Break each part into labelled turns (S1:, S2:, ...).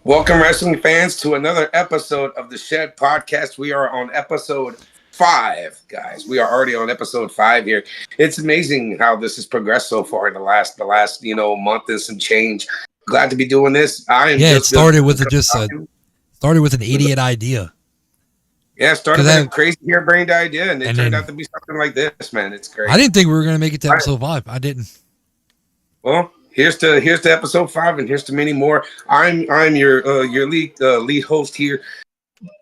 S1: Welcome, wrestling fans, to another episode of the Shed Podcast. We are on episode 5, guys. We are already on episode 5 here. It's amazing how this has progressed so far in the last month and some change. Glad to be doing this.
S2: It started with an idiot idea.
S1: Yeah, it started with a crazy harebrained idea, and it turned out to be something like this, man. It's great.
S2: I didn't think we were going to make it to episode 5. I didn't.
S1: Well, here's to episode 5, and here's to many more. I'm your lead host here.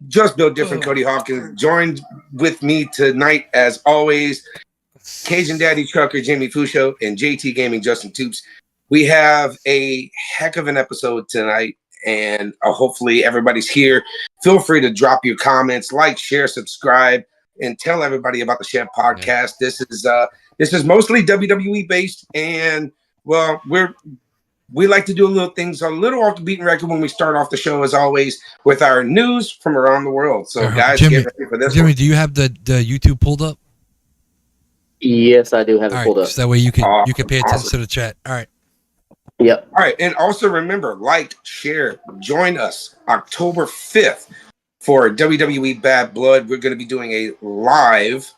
S1: Just Bill Different, Cody Hawkins. Joined with me tonight, as always, Cajun Daddy Trucker Jimmy Fusho and JT Gaming Justin Toops. We have a heck of an episode tonight, and hopefully everybody's here. Feel free to drop your comments, like, share, subscribe, and tell everybody about the Shed Podcast. This is mostly WWE based, and well, we like to do things a little off the beaten record when we start off the show, as always, with our news from around the world. So, guys,
S2: Jimmy,
S1: get ready for this.
S2: Jimmy, do you have the YouTube pulled up?
S3: Yes, I do have it pulled up.
S2: So that way you can pay attention to the chat. All right.
S3: Yep.
S1: All right, and also remember, like, share, join us October 5th for WWE Bad Blood. We're going to be doing a live.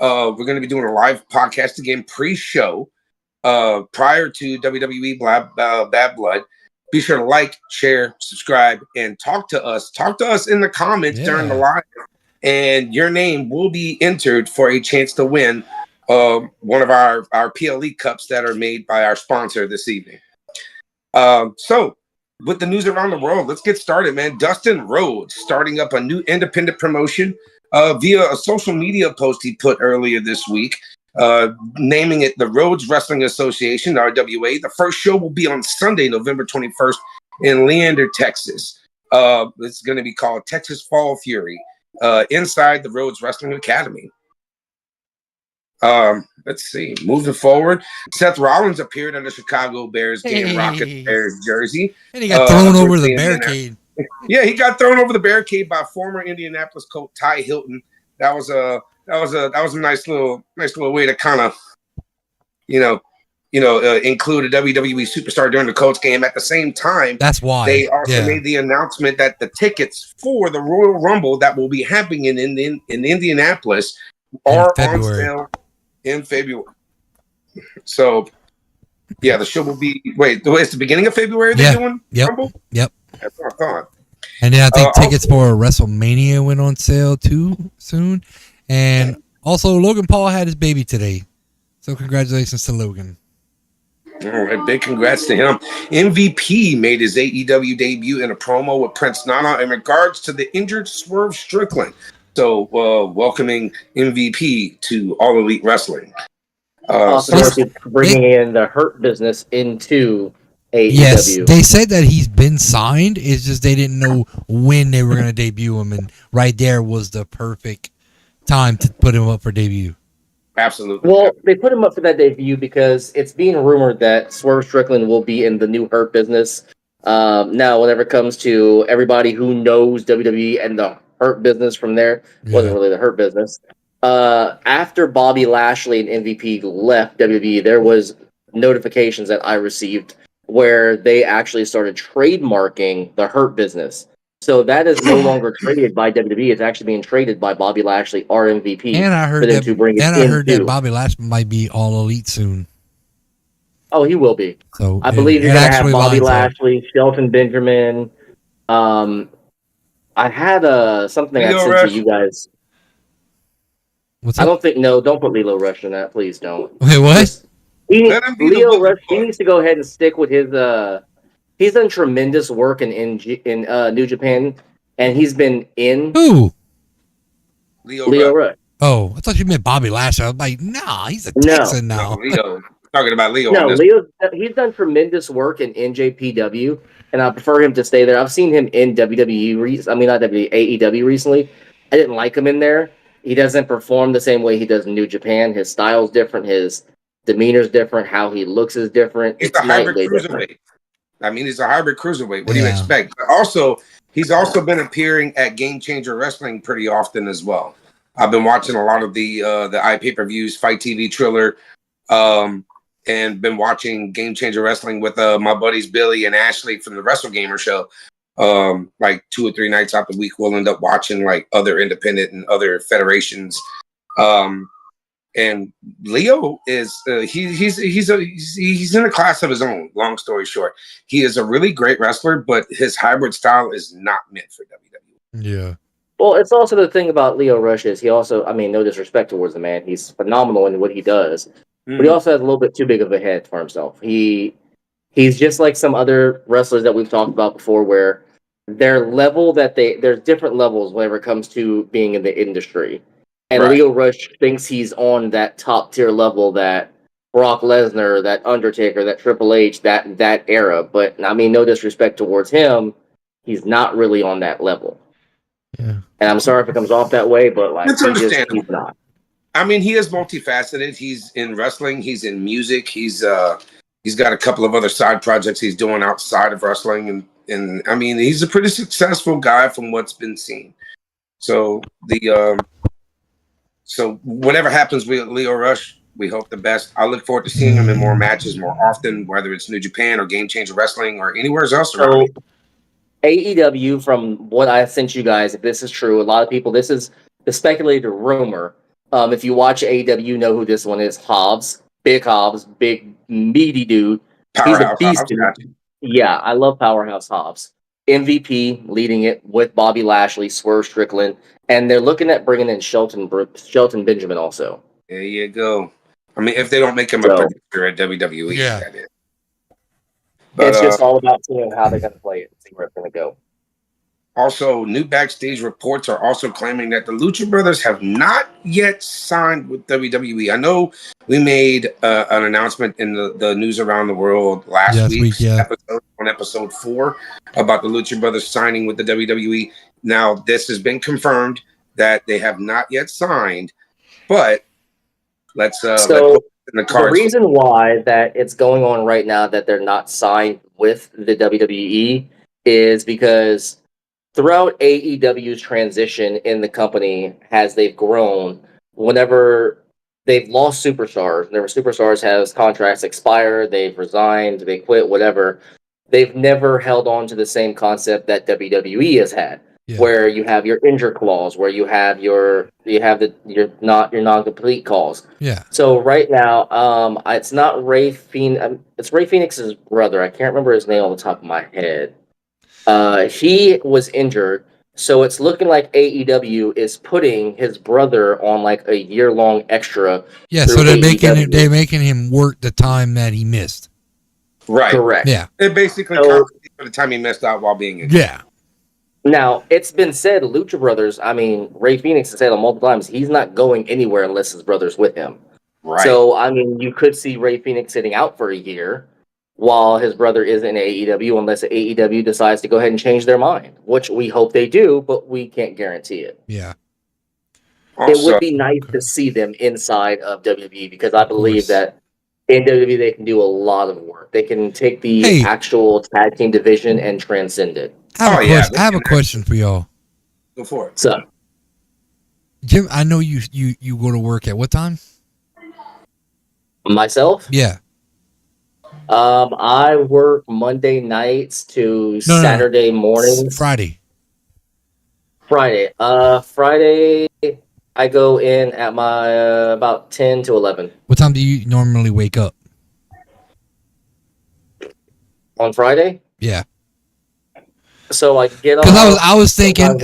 S1: We're going to be doing a live podcast again, pre-show. Prior to WWE Bad Blood. Be sure to like, share, subscribe, and talk to us. Talk to us in the comments during the live, and your name will be entered for a chance to win one of our PLE cups that are made by our sponsor this evening. So, with the news around the world, let's get started, man. Dustin Rhodes starting up a new independent promotion via a social media post he put earlier this week. Naming it the Rhodes Wrestling Association, RWA. The first show will be on Sunday, November 21st in Leander, Texas. It's going to be called Texas Fall Fury inside the Rhodes Wrestling Academy. Let's see. Moving forward, Seth Rollins appeared in a Chicago Bears game, Rocket Bears jersey.
S2: And he got thrown over the barricade.
S1: Yeah, he got thrown over the barricade by former Indianapolis coach Ty Hilton. That was a nice little way to kind of, include a WWE superstar during the Colts game. At the same time,
S2: that's why
S1: they also made the announcement that the tickets for the Royal Rumble that will be happening in Indianapolis are on sale in February. So, yeah, the show will be. Wait, it's the beginning of February. They're doing Rumble.
S2: Yep.
S1: That's what I thought.
S2: And then I think tickets for WrestleMania went on sale too soon. And also, Logan Paul had his baby today. So congratulations to Logan.
S1: All right, big congrats to him. MVP made his AEW debut in a promo with Prince Nana in regards to the injured Swerve Strickland. So welcoming MVP to All Elite Wrestling.
S3: Bringing in the Hurt Business into AEW.
S2: Yes, they said that he's been signed. It's just they didn't know when they were going to debut him. And right there was the perfect time to put him up for debut.
S1: Absolutely.
S3: Well, they put him up for that debut because it's being rumored that Swerve Strickland will be in the new Hurt Business. Now, whenever it comes to everybody who knows WWE and the Hurt Business from there, wasn't really the Hurt Business. After Bobby Lashley and MVP left WWE, there was notifications that I received where they actually started trademarking the Hurt Business. So that is no longer traded by WWE. It's actually being traded by Bobby Lashley or MVP.
S2: And I heard that Bobby Lashley might be All Elite soon.
S3: Oh, he will be.
S2: So
S3: I believe you're going to have Bobby Lashley, Shelton Benjamin. I had something I sent to you guys.
S2: What's
S3: I don't think don't put Lilo Rush in that. Please don't.
S2: Wait, what?
S3: Leo Rush. He needs to go ahead and stick with his. He's done tremendous work in New Japan, and he's been in
S2: who?
S3: Leo Rush.
S2: Oh, I thought you meant Bobby Lashley. I was like, nah, he's a Texan now.
S1: No, Leo. Talking about Leo.
S3: No, he's done tremendous work in NJPW, and I prefer him to stay there. I've seen him in WWE. Not AEW recently. I didn't like him in there. He doesn't perform the same way he does in New Japan. His style's different. His demeanor's different. How he looks is different.
S1: It's a hybrid cruiserweight. He's a hybrid cruiserweight. What do you expect? But also, he's also been appearing at Game Changer Wrestling pretty often as well. I've been watching a lot of the iPay-per-views, Fight TV, Triller, and been watching Game Changer Wrestling with my buddies Billy and Ashley from the Wrestle Gamer show. like 2 or 3 nights out the week, we'll end up watching like other independent and other federations. And Leo is he's in a class of his own. Long story short, he is a really great wrestler, but his hybrid style is not meant for WWE.
S2: Yeah.
S3: Well, it's also the thing about Leo Rush is he also, I mean, no disrespect towards the man, he's phenomenal in what he does, but he also has a little bit too big of a head for himself. He's just like some other wrestlers that we've talked about before, where their level there's different levels whenever it comes to being in the industry. And
S1: Right.
S3: Leo Rush thinks he's on that top tier level that Brock Lesnar, that Undertaker, that Triple H, that era. But I mean, no disrespect towards him, he's not really on that level.
S2: Yeah.
S3: And I'm sorry if it comes off that way, but like
S1: It's understandable.
S3: he's not.
S1: I mean, he is multifaceted. He's in wrestling. He's in music. He's got a couple of other side projects he's doing outside of wrestling, and I mean, he's a pretty successful guy from what's been seen. So so whatever happens with Leo Rush, we hope the best. I look forward to seeing him in more matches more often, whether it's New Japan or Game Changer Wrestling or anywhere else around.
S3: So AEW, from what I sent you guys, if this is true, a lot of people, this is the speculated rumor. If you watch AEW, you know who this one is. Hobbs, big meaty dude.
S1: Powerhouse.
S3: He's a beast. Yeah, I love Powerhouse Hobbs. MVP leading it with Bobby Lashley, Swerve Strickland, and they're looking at bringing in Shelton Benjamin also.
S1: There you go. I mean, if they don't make him a producer at WWE,
S2: Yeah.
S1: that is. But,
S3: it's just all about seeing how they're going to play it and see where it's going to go.
S1: Also, new backstage reports are also claiming that the Lucha Brothers have not yet signed with WWE. I know we made an announcement in the news around the world last week, episode, on episode 4, about the Lucha Brothers signing with the WWE. Now, this has been confirmed that they have not yet signed, but let's in the cards.
S3: The reason why that it's going on right now that they're not signed with the WWE is because throughout AEW's transition in the company, as they've grown, whenever they've lost superstars, whenever superstars has contracts expire, they've resigned, they quit, whatever, they've never held on to the same concept that WWE has had, where you have your injury clause, where you have your non-complete clause.
S2: Yeah.
S3: So right now, it's not Ray Phoenix. It's Ray Phoenix's brother. I can't remember his name off the top of my head. He was injured, so it's looking like AEW is putting his brother on like a year-long extra.
S2: Yeah, so they're making him work the time that he missed.
S1: Right.
S3: Correct.
S1: Yeah. It basically compensates for the time he missed out while being injured.
S2: Yeah.
S3: Now, it's been said, Lucha Brothers, I mean, Ray Phoenix has said on multiple times, he's not going anywhere unless his brother's with him.
S1: Right.
S3: So, I mean, you could see Ray Phoenix sitting out for a year while his brother is in AEW, unless AEW decides to go ahead and change their mind, which we hope they do, but we can't guarantee it.
S2: Yeah.
S3: It would be nice to see them inside of WWE, because I believe that in WWE they can do a lot of work. They can take the actual tag team division and transcend it.
S2: I have a question for y'all.
S1: Go for it.
S3: So,
S2: Jim, I know you go to work at what time?
S3: Myself?
S2: Yeah.
S3: I work Monday nights to Saturday mornings.
S2: Friday.
S3: Friday, I go in at my about 10 to 11.
S2: What time do you normally wake up?
S3: On Friday?
S2: Yeah.
S3: So I get up.
S2: Because I was thinking, and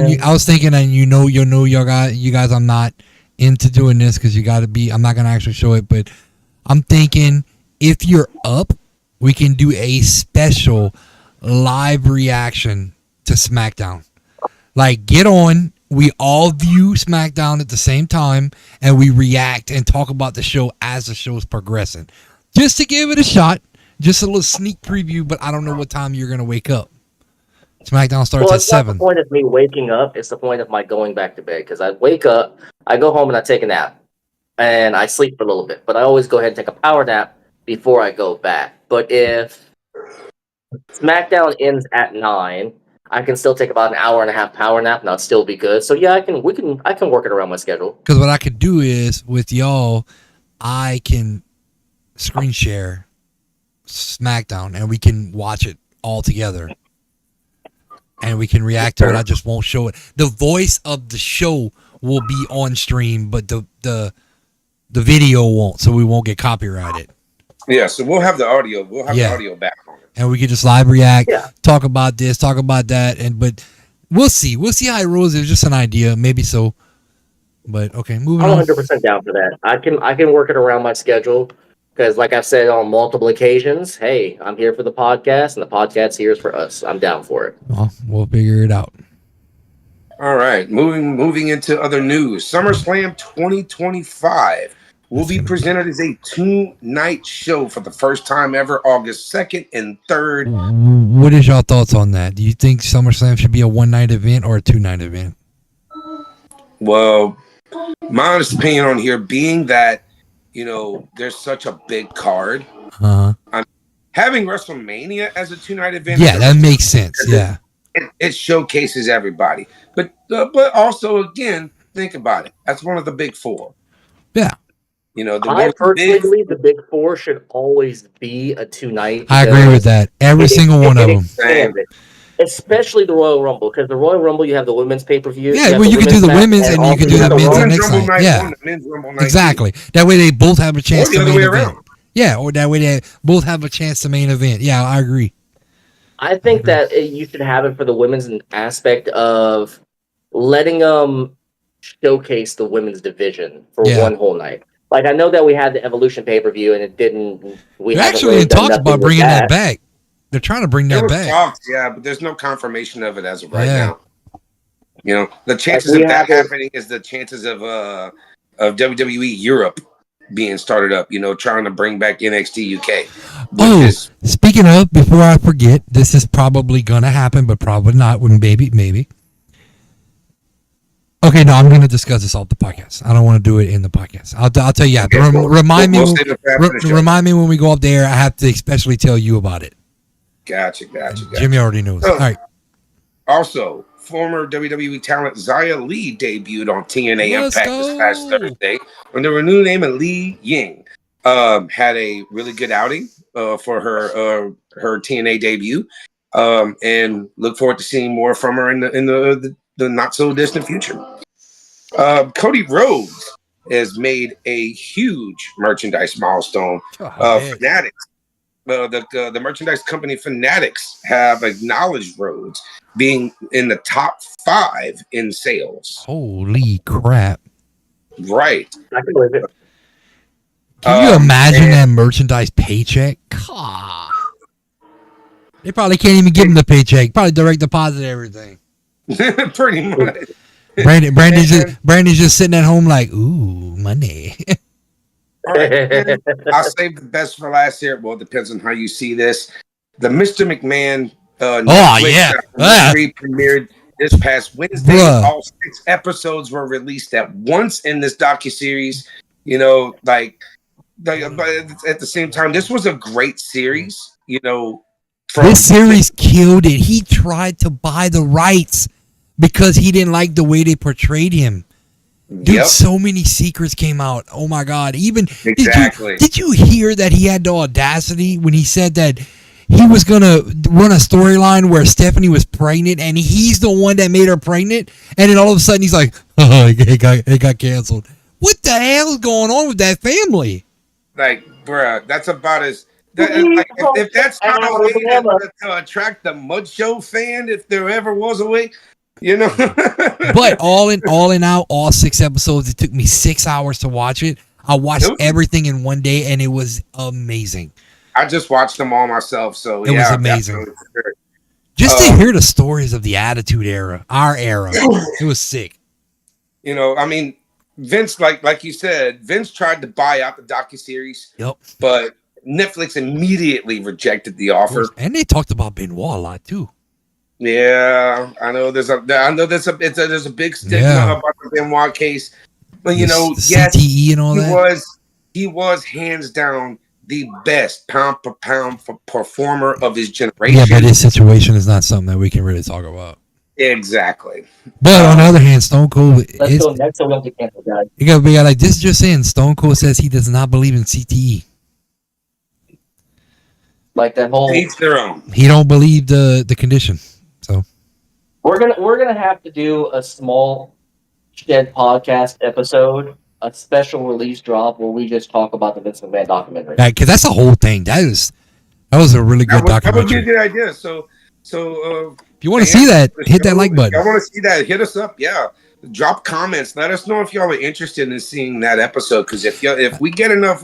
S2: you guys, I'm not into doing this because you got to be. I'm not gonna actually show it, but I'm thinking if you're up, we can do a special live reaction to SmackDown. Like, get on. We all view SmackDown at the same time, and we react and talk about the show as the show's progressing. Just to give it a shot. Just a little sneak preview, but I don't know what time you're going to wake up. SmackDown starts at 7.
S3: It's not the point of me waking up. It's the point of my going back to bed. Because I wake up, I go home, and I take a nap. And I sleep for a little bit. But I always go ahead and take a power nap before I go back. But if SmackDown ends at 9... I can still take about an hour and a half power nap, and I'll still be good. So yeah, I can work it around my schedule.
S2: Because what I could do is with y'all, I can screen share SmackDown, and we can watch it all together. and we can react to it. I just won't show it. The voice of the show will be on stream, but the video won't, so we won't get copyrighted.
S1: Yeah, so we'll have the audio. We'll have the audio back on it,
S2: and we can just live react, talk about this, talk about that, but we'll see. We'll see how it rolls. It's just an idea, maybe so. But okay, moving on.
S3: I'm 100% down for that. I can work it around my schedule because, like I've said on multiple occasions, hey, I'm here for the podcast, and the podcast here is for us. I'm down for it.
S2: Well, we'll figure it out.
S1: All right, moving into other news. SummerSlam 2025 will be presented as a 2-night show for the first time ever, August 2nd and 3rd.
S2: What is y'all thoughts on that? Do you think SummerSlam should be a 1-night event or a 2-night event?
S1: Well, my honest opinion on here being that, there's such a big card. Having WrestleMania as a 2-night event.
S2: Yeah, that makes sense. Yeah.
S1: It showcases everybody. But also, again, think about it. That's one of the big four.
S2: Yeah.
S3: I personally believe the big four should always be a 2-night.
S2: I agree with that. Every single one of them.
S3: Especially the Royal Rumble, because the Royal Rumble, you have the women's pay-per-view.
S2: Yeah, well, you can do the women's and you can do the men's the next night. Yeah, exactly. That way they both have a chance to main event. Yeah, or that way they both have a chance to main event. Yeah, I agree.
S3: I think that you should have it for the women's aspect of letting them showcase the women's division for one whole night. Like, I know that we had the Evolution pay-per-view and it didn't.
S2: We actually really talked about bringing that back. They're trying to bring that back.
S1: Talked, yeah, but there's no confirmation of it as of right now. The chances of that happening is the chances of WWE Europe being started up. Trying to bring back NXT UK.
S2: Speaking of, before I forget, this is probably gonna happen, but probably not. When maybe. Okay, no, I'm going to discuss this off the podcast. I don't want to do it in the podcast. I'll tell you. Okay, remind me when we go up there. I have to especially tell you about it.
S1: Gotcha.
S2: Jimmy already knows. All right.
S1: Also, former WWE talent Xia Li debuted on TNA Impact this past Thursday under a new name of Li Ying. Had a really good outing for her TNA debut, and look forward to seeing more from her in the not so distant future. Cody Rhodes has made a huge merchandise milestone. Fanatics, the merchandise company Fanatics have acknowledged Rhodes being in the top 5 in sales.
S2: Holy crap!
S1: Right.
S3: I can believe it.
S2: Can you imagine that merchandise paycheck? God. They probably can't even give him the paycheck. Probably direct deposit everything.
S1: Pretty much.
S2: Brandy's just sitting at home like, ooh, money.
S1: Right. I'll save the best for last here. Well, it depends on how you see this. The Mr. McMahon premiered this past Wednesday. Bruh. All 6 episodes were released at once in this docuseries. But at the same time, this was a great series.
S2: This series killed it. He tried to buy the rights because he didn't like the way they portrayed him. Dude, so many secrets came out. Oh my God. Even did you hear that he had the audacity when he said that he was gonna run a storyline where Stephanie was pregnant and he's the one that made her pregnant, and then all of a sudden he's like, oh, it got canceled. What the hell is going on with that family?
S1: Like, bruh, that's about as if that's not a way to attract the Mud Show fan, if there ever was a way.
S2: But all in all 6 episodes, it took me 6 hours to watch it. I watched everything in one day and it was amazing.
S1: I just watched them all myself, so
S2: it was amazing. Just to hear the stories of the Attitude Era, our era, it was sick.
S1: I mean, Vince, like you said, Vince tried to buy out the docuseries.
S2: Yep.
S1: But Netflix immediately rejected the offer.
S2: And they talked about Benoit a lot too.
S1: Yeah, I know there's a big stigma about the Benoit case, but yes,
S2: CTE and all
S1: he was hands down the best pound for pound performer of his generation.
S2: Yeah, but his situation is not something that we can really talk about.
S1: Exactly.
S2: But on the other hand, Stone Cold
S3: let's go guy.
S2: You gotta be like, this is just saying Stone Cold says he does not believe in CTE.
S3: Like that whole
S1: each their own.
S2: He don't believe the condition. So
S3: We're gonna have to do a small Shed podcast episode, a special release drop where we just talk about the Vince McMahon documentary.
S2: Because that's the whole thing. That was a really good
S1: That would be a
S2: documentary.
S1: good idea. So
S2: If you want to see that, hit that like button.
S1: I want to see that. Hit us up. Yeah. Drop comments. Let us know if y'all are interested in seeing that episode. Because if we get enough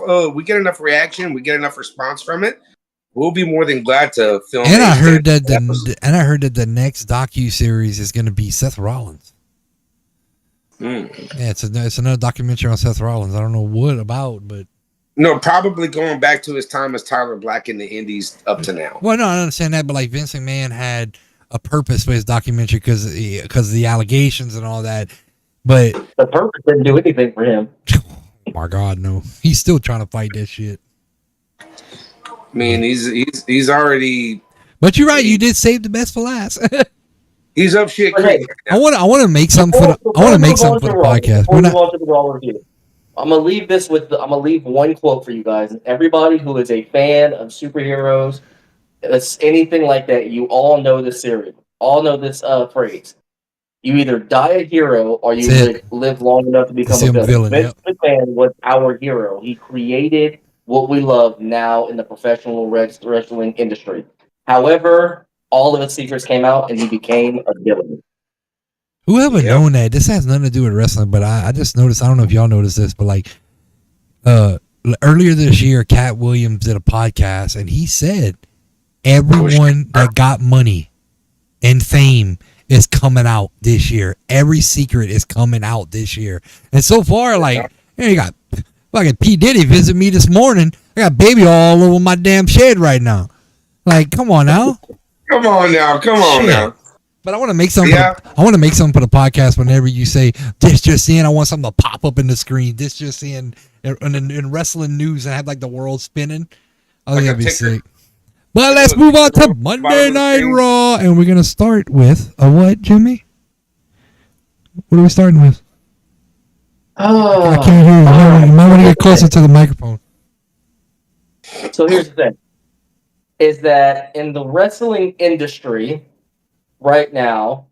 S1: reaction, we get enough response from it, we'll be more than glad to film.
S2: And I heard that the next docu-series is going to be Seth Rollins. Yeah, it's another documentary on Seth Rollins. I don't know what about, but
S1: no, probably going back to his time as Tyler Black in the Indies up to now.
S2: Well, no, I understand that, but like Vince McMahon had a purpose for his documentary because of the allegations and all that. But
S3: the purpose didn't do anything for him.
S2: Oh my God, no! He's still trying to fight that shit.
S1: I mean, he's already.
S2: But you're right. You did save the best for last.
S1: He's up shit.
S3: Okay.
S2: I want to make something for the podcast.
S3: I'm gonna leave one quote for you guys. Everybody who is a fan of superheroes, it's anything like that, you all know this series, all know this phrase. You either die a hero or you live long enough to become a villain. Vince McMahon was our hero. He created what we love now in the professional wrestling industry. However, all of his secrets came out and he became a villain.
S2: Whoever known that? This has nothing to do with wrestling, but I just noticed, I don't know if y'all noticed this, but like earlier this year, Cat Williams did a podcast and he said everyone that got money and fame is coming out this year. Every secret is coming out this year. And so far, like, you got fucking P. Diddy visit me this morning. I got baby all over my damn shed right now. Like, come on now.
S1: Come on now.
S2: But I want to make something. I want to make something for the podcast. Whenever you say this just in, I want something to pop up in the screen. This just in wrestling news and have like the world spinning. I think that'd be sick. But let's move on to Monday Night Raw, and we're gonna start with a what, Jimmy? What are we starting with? I can't hear you. You might want to get closer to the microphone.
S3: So here's the thing: is that in the wrestling industry right now,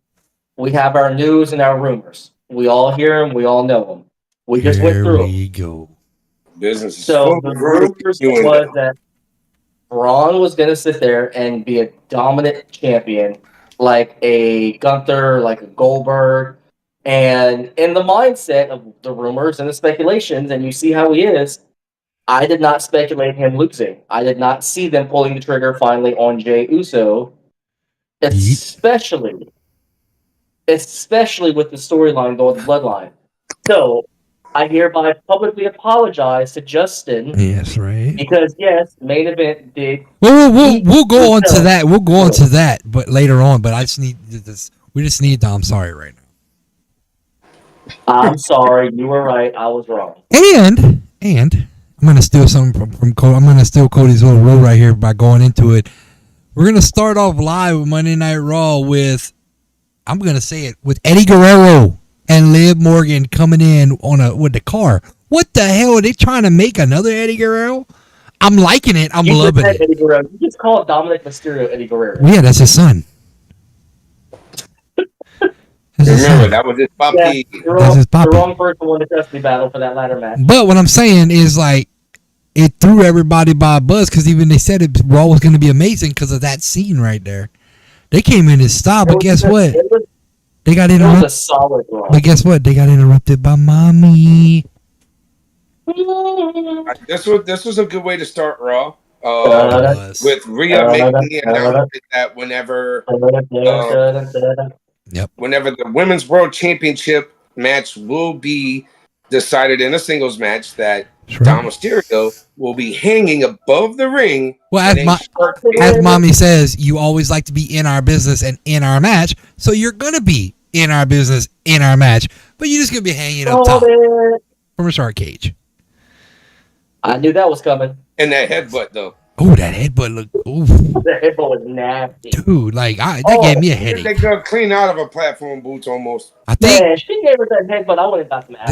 S3: we have our news and our rumors. We all hear them. We all know them. We just went through them. There we
S2: go.
S1: Business.
S3: So the rumors was that Braun was going to sit there and be a dominant champion, like a Gunther, like a Goldberg. And in the mindset of the rumors and the speculations, and you see how he is, I did not speculate him losing. I did not see them pulling the trigger finally on Jey Uso, especially with the storyline going to Bloodline. So I hereby publicly apologize to Justin.
S2: Yes, right.
S3: Because yes, main event did.
S2: We'll go on to that. We'll go on to that, but later on. But I just need this. We just need. I'm sorry right now.
S3: I'm sorry. You were right. I was wrong.
S2: And I'm gonna steal something from Cody. I'm gonna steal Cody's little role right here by going into it. We're gonna start off live with Monday Night Raw with, I'm gonna say it, with Eddie Guerrero and Liv Morgan coming in with the car. What the hell are they trying to make another Eddie Guerrero? I'm liking it. I'm loving it.
S3: Eddie Guerrero. You just call Dominic Mysterio Eddie Guerrero.
S2: Yeah, that's his son.
S1: Remember, that was his puppy.
S3: Yeah, that's his puppy. The wrong person won the custody battle for that ladder match.
S2: But what I'm saying is, like, it threw everybody by a buzz because even they said Raw was going to be amazing because of that scene right there. They came in his style, but guess what? They got interrupted.
S3: It was a solid Raw.
S2: But guess what? They got interrupted by Mommy.
S1: This was a good way to start Raw. With Rhea making the announcement that whenever the Women's World Championship match will be decided in a singles match, that Dom Mysterio will be hanging above the ring.
S2: Well, as Mommy says, you always like to be in our business and in our match, so you're going to be in our business, in our match, but you're just going to be hanging up top from a shark cage.
S3: I knew that was coming.
S1: And that headbutt, though.
S2: Oh, that headbutt looked. Ooh.
S3: That headbutt was nasty.
S2: Dude, like, that gave me a headache.
S1: They got clean out of a platform boots almost.
S2: I think.
S3: Man, she gave her that headbutt. I would have got some ass.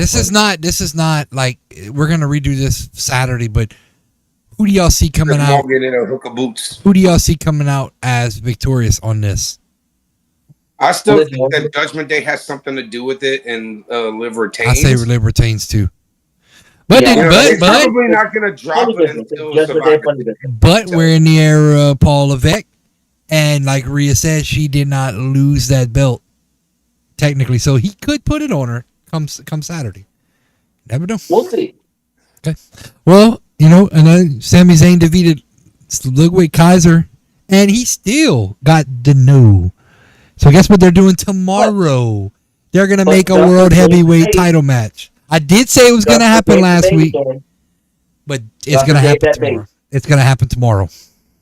S2: This is not like, we're going to redo this Saturday, but who do y'all see coming out?
S1: In a hook of boots.
S2: Who do y'all see coming out as victorious on this?
S1: I still
S3: Liv
S1: think
S3: Morgan.
S1: that Judgment Day has something to do with it, and Liv retains.
S2: I say Liv retains too. But
S3: Yeah.
S1: They're probably not going to drop
S3: Funny
S1: it
S3: business.
S1: until
S3: Judgment Day,
S1: Survivor.
S3: funny business.
S2: but we're in the era of Paul Levesque, and like Rhea said, she did not lose that belt technically, so he could put it on her come Saturday. Never know.
S3: We'll see.
S2: Okay. Well, and then Sami Zayn defeated Ludwig Kaiser, and he still got the no. So guess what they're doing tomorrow? They're gonna make a world heavyweight title match. I did say it was gonna happen last week, but it's gonna happen tomorrow. It's gonna happen tomorrow.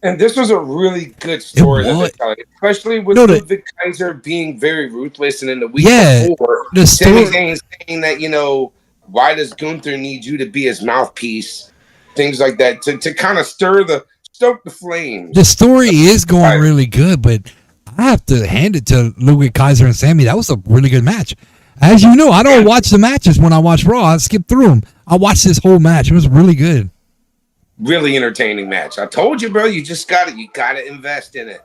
S1: And this was a really good story that they're telling, especially with Ludwig Kaiser being very ruthless, and in the week before, Sami Zayn saying that why does Gunther need you to be his mouthpiece, things like that, to kind of stoke the flames.
S2: The story is going really good, but I have to hand it to Ludwig Kaiser and Sami. That was a really good match. As you know, I don't watch the matches when I watch Raw. I skip through them. I watched this whole match. It was really good.
S1: Really entertaining match. I told you, bro. You just got to invest in it.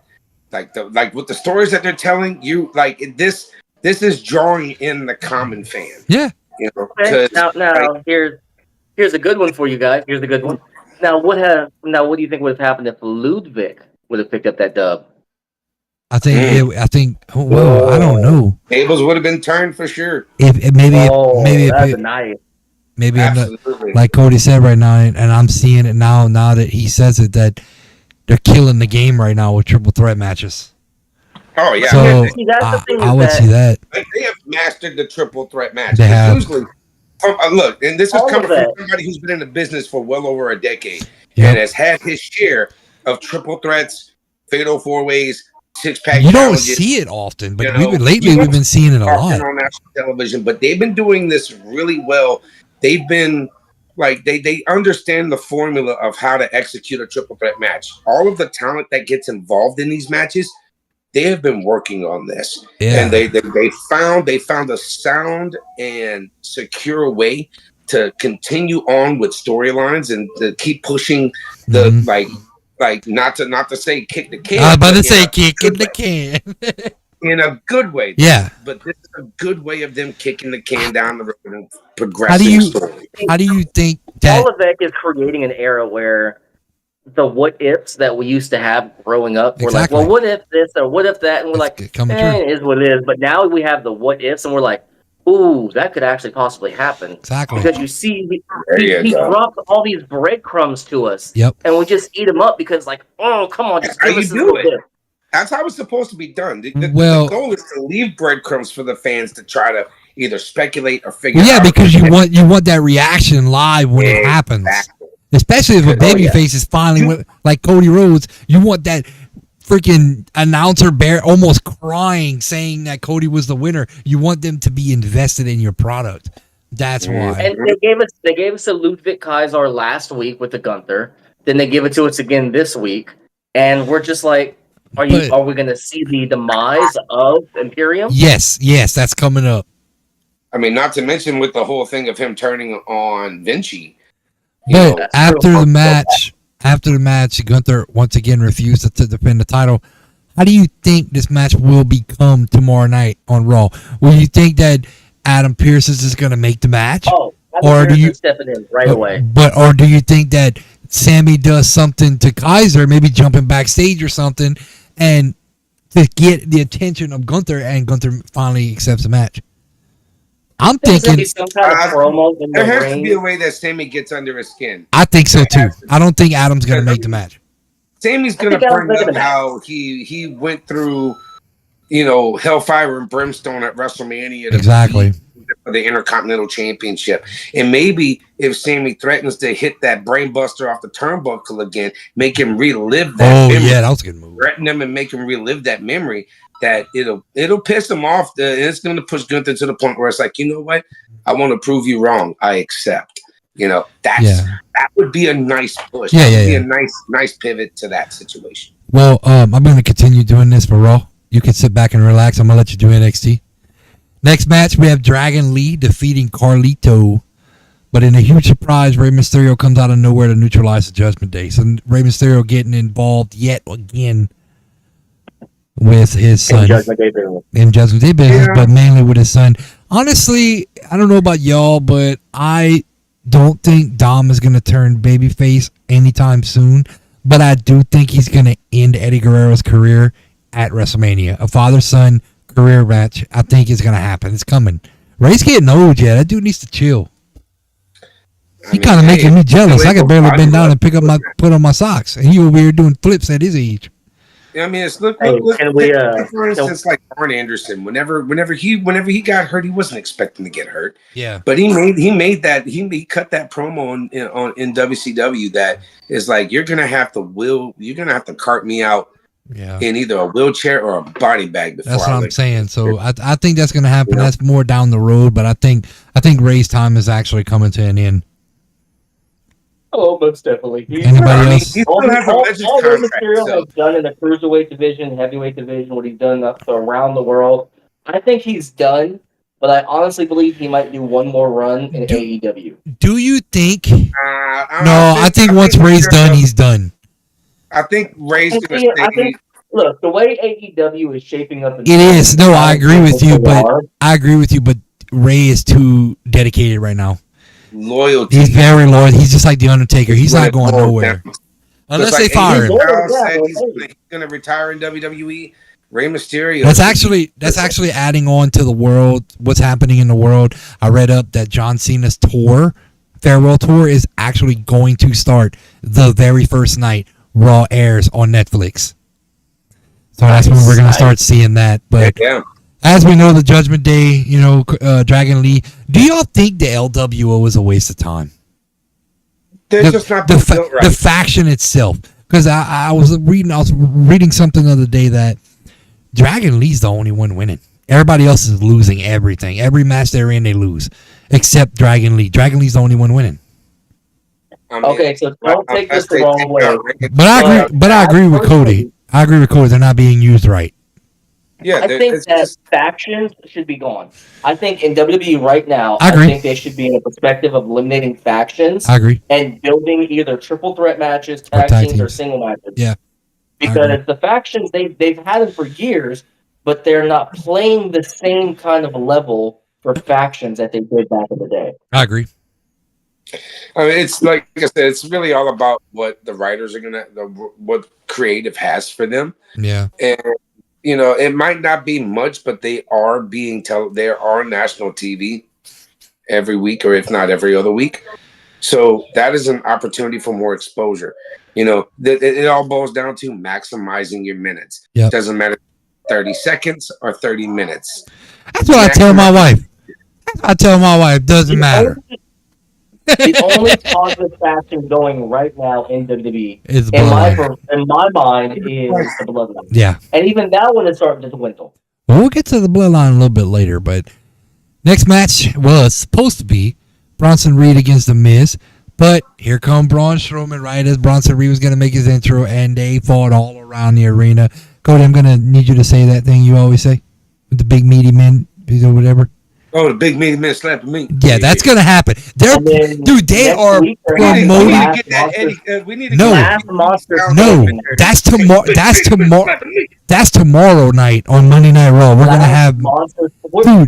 S1: Like with the stories that they're telling you, like this is drawing in the common fan.
S2: Yeah.
S3: Now here's a good one for you guys. Here's a good one. Now what do you think would have happened if Ludwig would have picked up that dub?
S2: I think. I don't know.
S1: Tables would have been turned for sure.
S2: Maybe like Cody said right now, and I'm seeing it now that he says it, that they're killing the game right now with triple threat matches.
S1: Oh yeah,
S2: so I would see that.
S1: Like, they have mastered the triple threat match.
S2: They have.
S1: Usually, look, and this is coming from somebody who's been in the business for well over a decade and has had his share of triple threats, fatal four ways, six-pack.
S2: You don't see it often, but we've been seeing it a lot
S1: on national television. But they've been doing this really well. They've been like they understand the formula of how to execute a triple threat match. All of the talent that gets involved in these matches, they have been working on this, and they found a sound and secure way to continue on with storylines and to keep pushing the like not to say kick the can.
S2: I was about to say kicking the can.
S1: In a good way.
S2: Yeah.
S1: But this is a good way of them kicking the can down the road and progressing story.
S2: How do you think that
S3: Paul is creating an era where the what ifs that we used to have growing up, we're like, well, what if this or what if that? And we're like, it is what it is. But now we have the what ifs and we're like, ooh, that could actually possibly happen.
S2: Exactly.
S3: Because you see, he dropped all these breadcrumbs to us.
S2: Yep.
S3: And we just eat them up because, like, oh, come on, just give us a little bit.
S1: That's how it's supposed to be done. The goal is to leave breadcrumbs for the fans to try to either speculate or figure out.
S2: Yeah, because you want that reaction live when it happens. Especially if a babyface is finally like Cody Rhodes, you want that freaking announcer almost crying, saying that Cody was the winner. You want them to be invested in your product. That's why.
S3: And they gave us a Ludwig Kaiser last week with the Gunther. Then they give it to us again this week, and we're just like, are we going to see the demise of Imperium?
S2: Yes, that's coming up.
S1: I mean, not to mention with the whole thing of him turning on Vinci.
S2: But after the match, Gunther once again refused to defend the title. How do you think this match will become tomorrow night on Raw? Will you think that Adam Pearce is just going to make the match?
S3: Or do you stepping in right away?
S2: Or do you think that Sami does something to Kaiser, maybe jumping backstage or something, and to get the attention of Gunther, and Gunther finally accepts the match? I'm thinking
S3: some kind of promo in
S1: there has to be a way that Sami gets under his skin.
S2: I think so too. I don't think Adam's going to make the match.
S1: Sami's going to bring up how he went through, hellfire and brimstone at WrestleMania.
S2: Exactly.
S1: For the Intercontinental Championship. And maybe if Sami threatens to hit that brainbuster off the turnbuckle again, make him relive that memory.
S2: Yeah, that was a good move.
S1: Threaten him and make him relive that memory, that it'll piss him off. It's going to push Gunther to the point where it's like, you know what? I want to prove you wrong. I accept. That would be a nice push. That would be a nice pivot to that situation.
S2: Well, I'm going to continue doing this for Raw. You can sit back and relax. I'm going to let you do NXT. Next match, we have Dragon Lee defeating Carlito. But in a huge surprise, Rey Mysterio comes out of nowhere to neutralize the Judgment Day. So Rey Mysterio getting involved yet again. with his son in Judgment Day business, but mainly with his son. Honestly, I don't know about y'all, but I don't think Dom is going to turn babyface anytime soon. But I do think he's going to end Eddie Guerrero's career at WrestleMania. A father-son career match, I think, is going to happen. It's coming. Ray's getting old, yeah. That dude needs to chill. He kind of making me jealous. I can barely bend down and put on my socks, and he over here doing flips at his age.
S1: I mean, it's look for instance, like Arn Anderson. Whenever he got hurt, he wasn't expecting to get hurt.
S2: Yeah,
S1: but he cut that promo in WCW that is like, you're gonna have to cart me out. Yeah. In either a wheelchair or a body bag.
S2: That's what I'm saying. So I think that's going to happen. Yeah. That's more down the road, but I think Ray's time is actually coming to an end.
S3: Oh, most definitely.
S2: Anybody else?
S3: All the material he's done in the cruiserweight division, heavyweight division, what he's done around the world, I think he's done. But I honestly believe he might do one more run in AEW.
S2: Do you think? I think once Ray's done, he's done.
S1: I think Ray's going to stay.
S3: Look, the way AEW is shaping up.
S2: It is. No, I agree with you, but Ray is too dedicated right now.
S1: Loyalty.
S2: He's very loyal. He's just like The Undertaker. He's not going nowhere. Unless they fire him.
S1: He's going to retire in WWE. Rey Mysterio.
S2: That's actually adding on to the world, what's happening in the world. I read up that John Cena's farewell tour, is actually going to start the very first night Raw airs on Netflix. So that's when we're going to start seeing that. But as we know, the Judgment Day, Dragon Lee, do y'all think the LWO is a waste of time?
S1: They're just not built right.
S2: The faction itself. Because I was reading something the other day that Dragon Lee's the only one winning. Everybody else is losing everything. Every match they're in, they lose. Except Dragon Lee. Dragon Lee's the only one winning.
S3: Okay, so don't take this the wrong way.
S2: But I agree with Cody. They're not being used right.
S3: Yeah, I think that factions should be gone. I think in WWE right now, I think they should be in a perspective of eliminating factions.
S2: I agree.
S3: And building either triple threat matches, tag teams, or single matches.
S2: Yeah.
S3: Because the factions, they've had them for years, but they're not playing the same kind of level for factions that they did back in the day.
S2: I agree.
S1: I mean, it's like I said, it's really all about what the writers are what creative has for them.
S2: Yeah.
S1: And, it might not be much, but they are they are on national TV every week, or if not every other week. So that is an opportunity for more exposure. It all boils down to maximizing your minutes.
S2: Yep.
S1: Doesn't matter 30 seconds or 30 minutes.
S2: That's what I tell my wife. Doesn't matter.
S3: The only positive faction going right now in WWE, in my mind, is the Bloodline.
S2: Yeah.
S3: And even that one is starting to dwindle.
S2: Well, we'll get to the Bloodline a little bit later, but next match, it's supposed to be Bronson Reed against The Miz, but here come Braun Strowman right as Bronson Reed was going to make his intro, and they fought all around the arena. Cody, I'm going to need you to say that thing you always say with the big meaty men or whatever.
S1: Oh, the big meaty men slapping me.
S2: Yeah, that's gonna happen. They are promoting.
S1: We need to
S2: No, that's tomorrow. That's tomorrow night on Monday Night Raw. We're gonna have.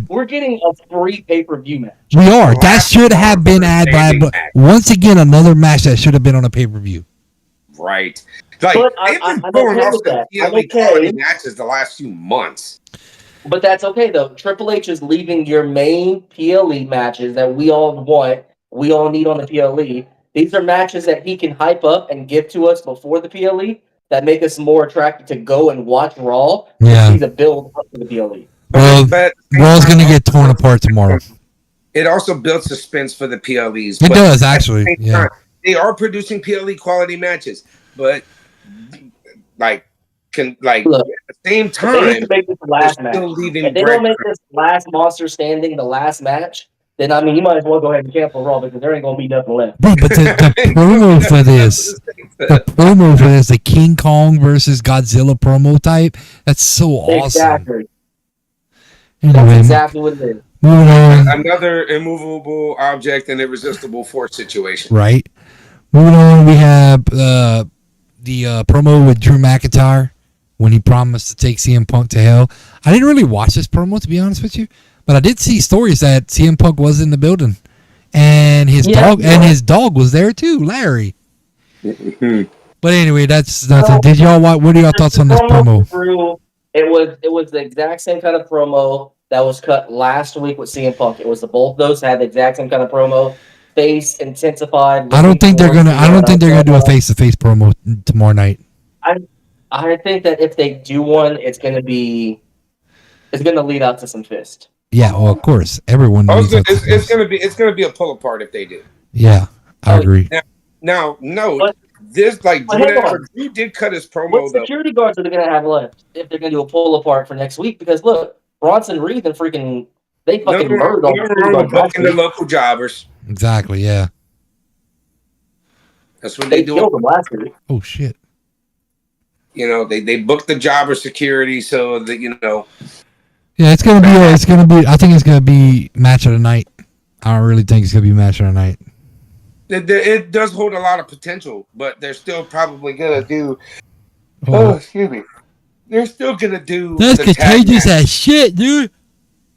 S3: We're getting a free pay-per-view match.
S2: We are. That should have been added by. Once again, another match that should have been on a pay-per-view.
S1: Right. Like,
S3: but I'm okay with that. I'm okay.
S1: Matches the last few months.
S3: But that's okay, though. Triple H is leaving your main PLE matches that we all want, we all need on the PLE. These are matches that he can hype up and give to us before the PLE that make us more attracted to go and watch Raw.
S2: Yeah.
S3: See the build up to the PLE.
S2: Well, Raw's going to get torn apart tomorrow.
S1: It also builds suspense for the PLEs.
S2: It does, actually. Yeah.
S1: They are producing PLE quality matches, but look, at the same time,
S3: they make this the last match. If they don't make this last Monster Standing the last match, then you might as well go ahead and cancel Raw because there ain't gonna be nothing left.
S2: Bro, but the promo for this, the King Kong versus Godzilla promo type, that's so awesome.
S3: Exactly.
S2: Anyway,
S3: that's exactly what it is.
S2: Moving on.
S1: Another immovable object and irresistible force situation.
S2: Right. Moving on, we have the promo with Drew McIntyre when he promised to take CM Punk to hell. I didn't really watch this promo, to be honest with you, but I did see stories that CM Punk was in the building, and his dog was there too, Larry. But anyway, that's nothing. Did y'all what are y'all thoughts on this promo?
S3: It was the exact same kind of promo that was cut last week with CM Punk. It was both those had the exact same kind of promo. Face intensified.
S2: I don't think they're gonna do a face-to-face promo tomorrow night.
S3: I think that if they do one, it's gonna lead out to some fist.
S2: Yeah, well, of course, everyone.
S1: It's gonna be a pull apart if they do.
S2: Yeah, I agree.
S1: Now, this whenever Drew did cut his promo.
S3: What security guards are they gonna have left if they're gonna do a pull apart for next week? Because look, Bronson Reed and freaking they fucking murdered all
S1: the local jobbers.
S2: Exactly. Yeah.
S1: That's what they do.
S3: Killed them last week.
S2: Oh shit.
S1: You know, they booked the jobber security so that
S2: Yeah, it's gonna be. I think it's gonna be match of the night. I don't really think it's gonna be match of the night.
S1: It does hold a lot of potential, but they're still probably gonna do. Oh, excuse me. They're still gonna do.
S2: That's contagious as shit, dude.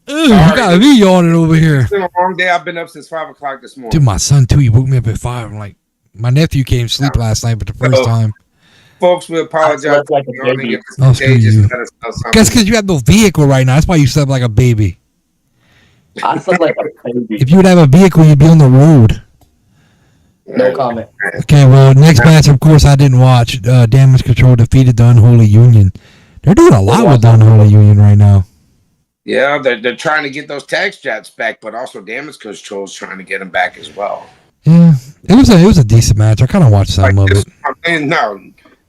S2: Ugh, you got me yawning over here.
S1: It's been a long day. I've been up since 5 o'clock this morning.
S2: Dude, my son too. He woke me up at 5. I'm like, my nephew came to sleep last night, but the first time.
S1: Folks, we apologize.
S2: That's because you have no vehicle right now. That's why you slept like a baby.
S3: I slept like a baby.
S2: If you would have a vehicle, you'd be on the road.
S3: No comment.
S2: Okay, well, next match, of course, I didn't watch. Damage Control defeated the Unholy Union. They're doing a lot with the Unholy Union right now.
S1: Yeah, they're trying to get those tag straps back, but also Damage Control's trying to get them back as well.
S2: Yeah, it was a decent match. I kind of watched some of it.
S1: No,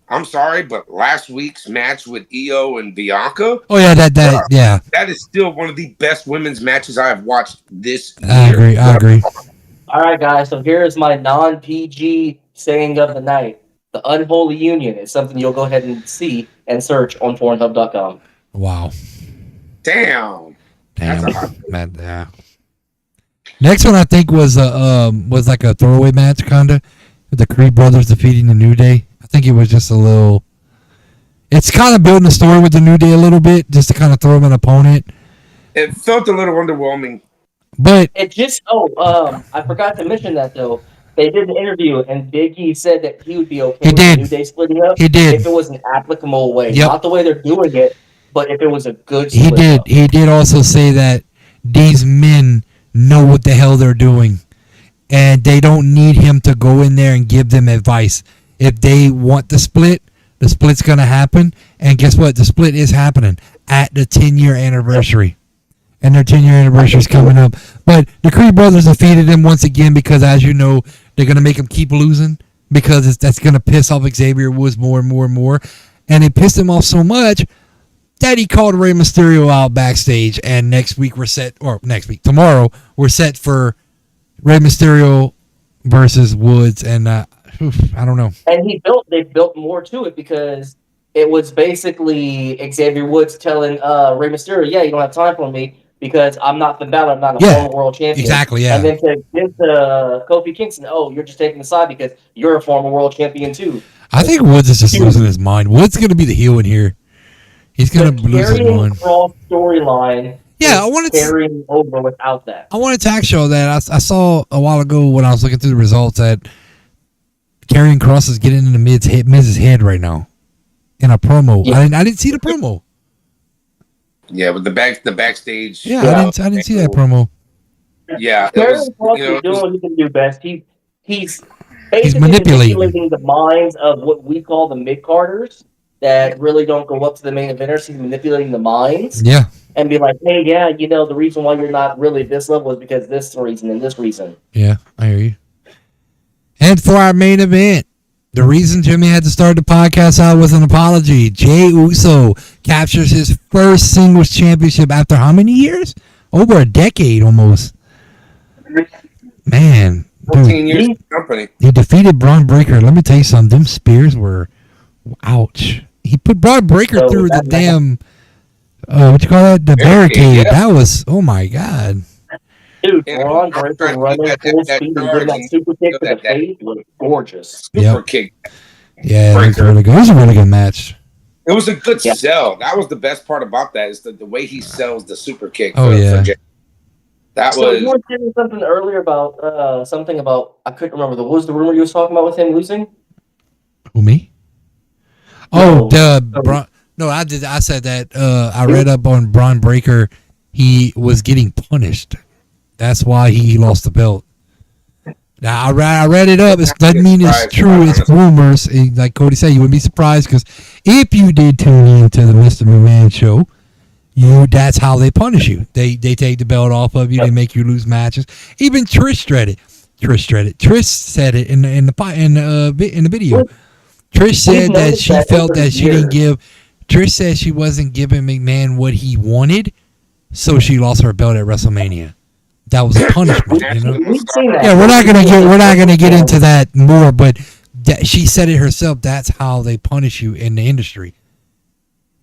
S1: I'm sorry, but last week's match with Io and Bianca.
S2: Oh yeah, that
S1: is still one of the best women's matches I have watched this year.
S2: I agree.
S3: All right, guys. So here's my non-PG saying of the night: the Unholy Union is something you'll go ahead and see and search on Pornhub.com.
S2: Wow.
S1: Damn.
S2: Man, yeah. Next one I think was like a throwaway match kinda. With the Creed brothers defeating the New Day. I think it was just a little. It's kind of building a story with the New Day a little bit, just to kind of throw them an opponent.
S1: It felt a little underwhelming.
S2: But
S3: it just I forgot to mention that though. They did an interview and Big E said that he would be okay with the New Day splitting up.
S2: He did.
S3: If it was an applicable way. Not the way they're doing it, but if it was a good
S2: split. He did. Up. He did also say that these men know what the hell they're doing. And they don't need him to go in there and give them advice. If they want the split's going to happen. And guess what? The split is happening at the 10-year anniversary. And their 10-year anniversary is coming up. But the Creed brothers defeated him once again because, as you know, they're going to make him keep losing because that's going to piss off Xavier Woods more and more and more. And it pissed him off so much that he called Rey Mysterio out backstage. And tomorrow, we're set for Rey Mysterio versus Woods. And I don't know.
S3: And they built more to it because it was basically Xavier Woods telling Rey Mysterio, yeah, you don't have time for me because I'm not Finn Balor, I'm not a former world champion.
S2: Exactly, yeah.
S3: And then to get Kofi Kingston, you're just taking the side because you're a former world champion too.
S2: I think Woods is just losing his mind. Woods going to be the heel in here. He's going to lose his mind.
S3: Cross storyline.
S2: Yeah, I wanted to
S3: carrying over without that.
S2: I wanted to show that I saw a while ago when I was looking through the results that Karrion Kross is getting into Miz's head right now in a promo. Yeah. I didn't see the promo.
S1: Yeah, but the backstage.
S2: Yeah, I didn't see that promo.
S1: Yeah,
S3: Karrion Kross is doing what he can do best. He's basically
S2: manipulating
S3: the minds of what we call the mid-carders that really don't go up to the main eventers. He's manipulating the minds.
S2: Yeah.
S3: And be like, hey, yeah, the reason why you're not really at this level is because this reason and this reason.
S2: Yeah, I hear you. And for our main event, the reason Jimmy had to start the podcast out was an apology. Jey Uso captures his first singles championship after how many years? Over a decade almost. Man.
S1: 14 years of company.
S2: He defeated Braun Breaker. Let me tell you something. Them spears were, ouch. He put Braun Breaker through the damn... what you call that? The barricade. Yeah. That was, oh my God.
S3: Dude, Braun Breaker running full speed and doing that super kick to the face was gorgeous.
S1: Super kick.
S2: Yeah, it was really good. It was a really good match.
S1: It was a good
S3: Yeah.
S1: sell. That was the best part about that is the way he sells the super kick.
S2: Oh, yeah.
S1: Jay. That
S3: So
S1: was
S3: you were saying something earlier about something about I couldn't remember. What was the rumor you was talking about with him losing?
S2: Who, me?
S3: No.
S2: No, I did. I said that. I read up on Braun Breaker. He was getting punished. That's why he lost the belt. Now I read it up. It doesn't mean it's true. It's rumors. And like Cody said, you wouldn't be surprised because if you did tune into the Mr. McMahon show, that's how they punish you. They take the belt off of you. They make you lose matches. Even Trish said it. Trish said it in the video. Trish said that she felt that she didn't give. Trish said she wasn't giving McMahon what he wanted, so she lost her belt at WrestleMania. That was a punishment, you know. Yeah, we're not gonna get into that more, but she said it herself. That's how they punish you in the industry.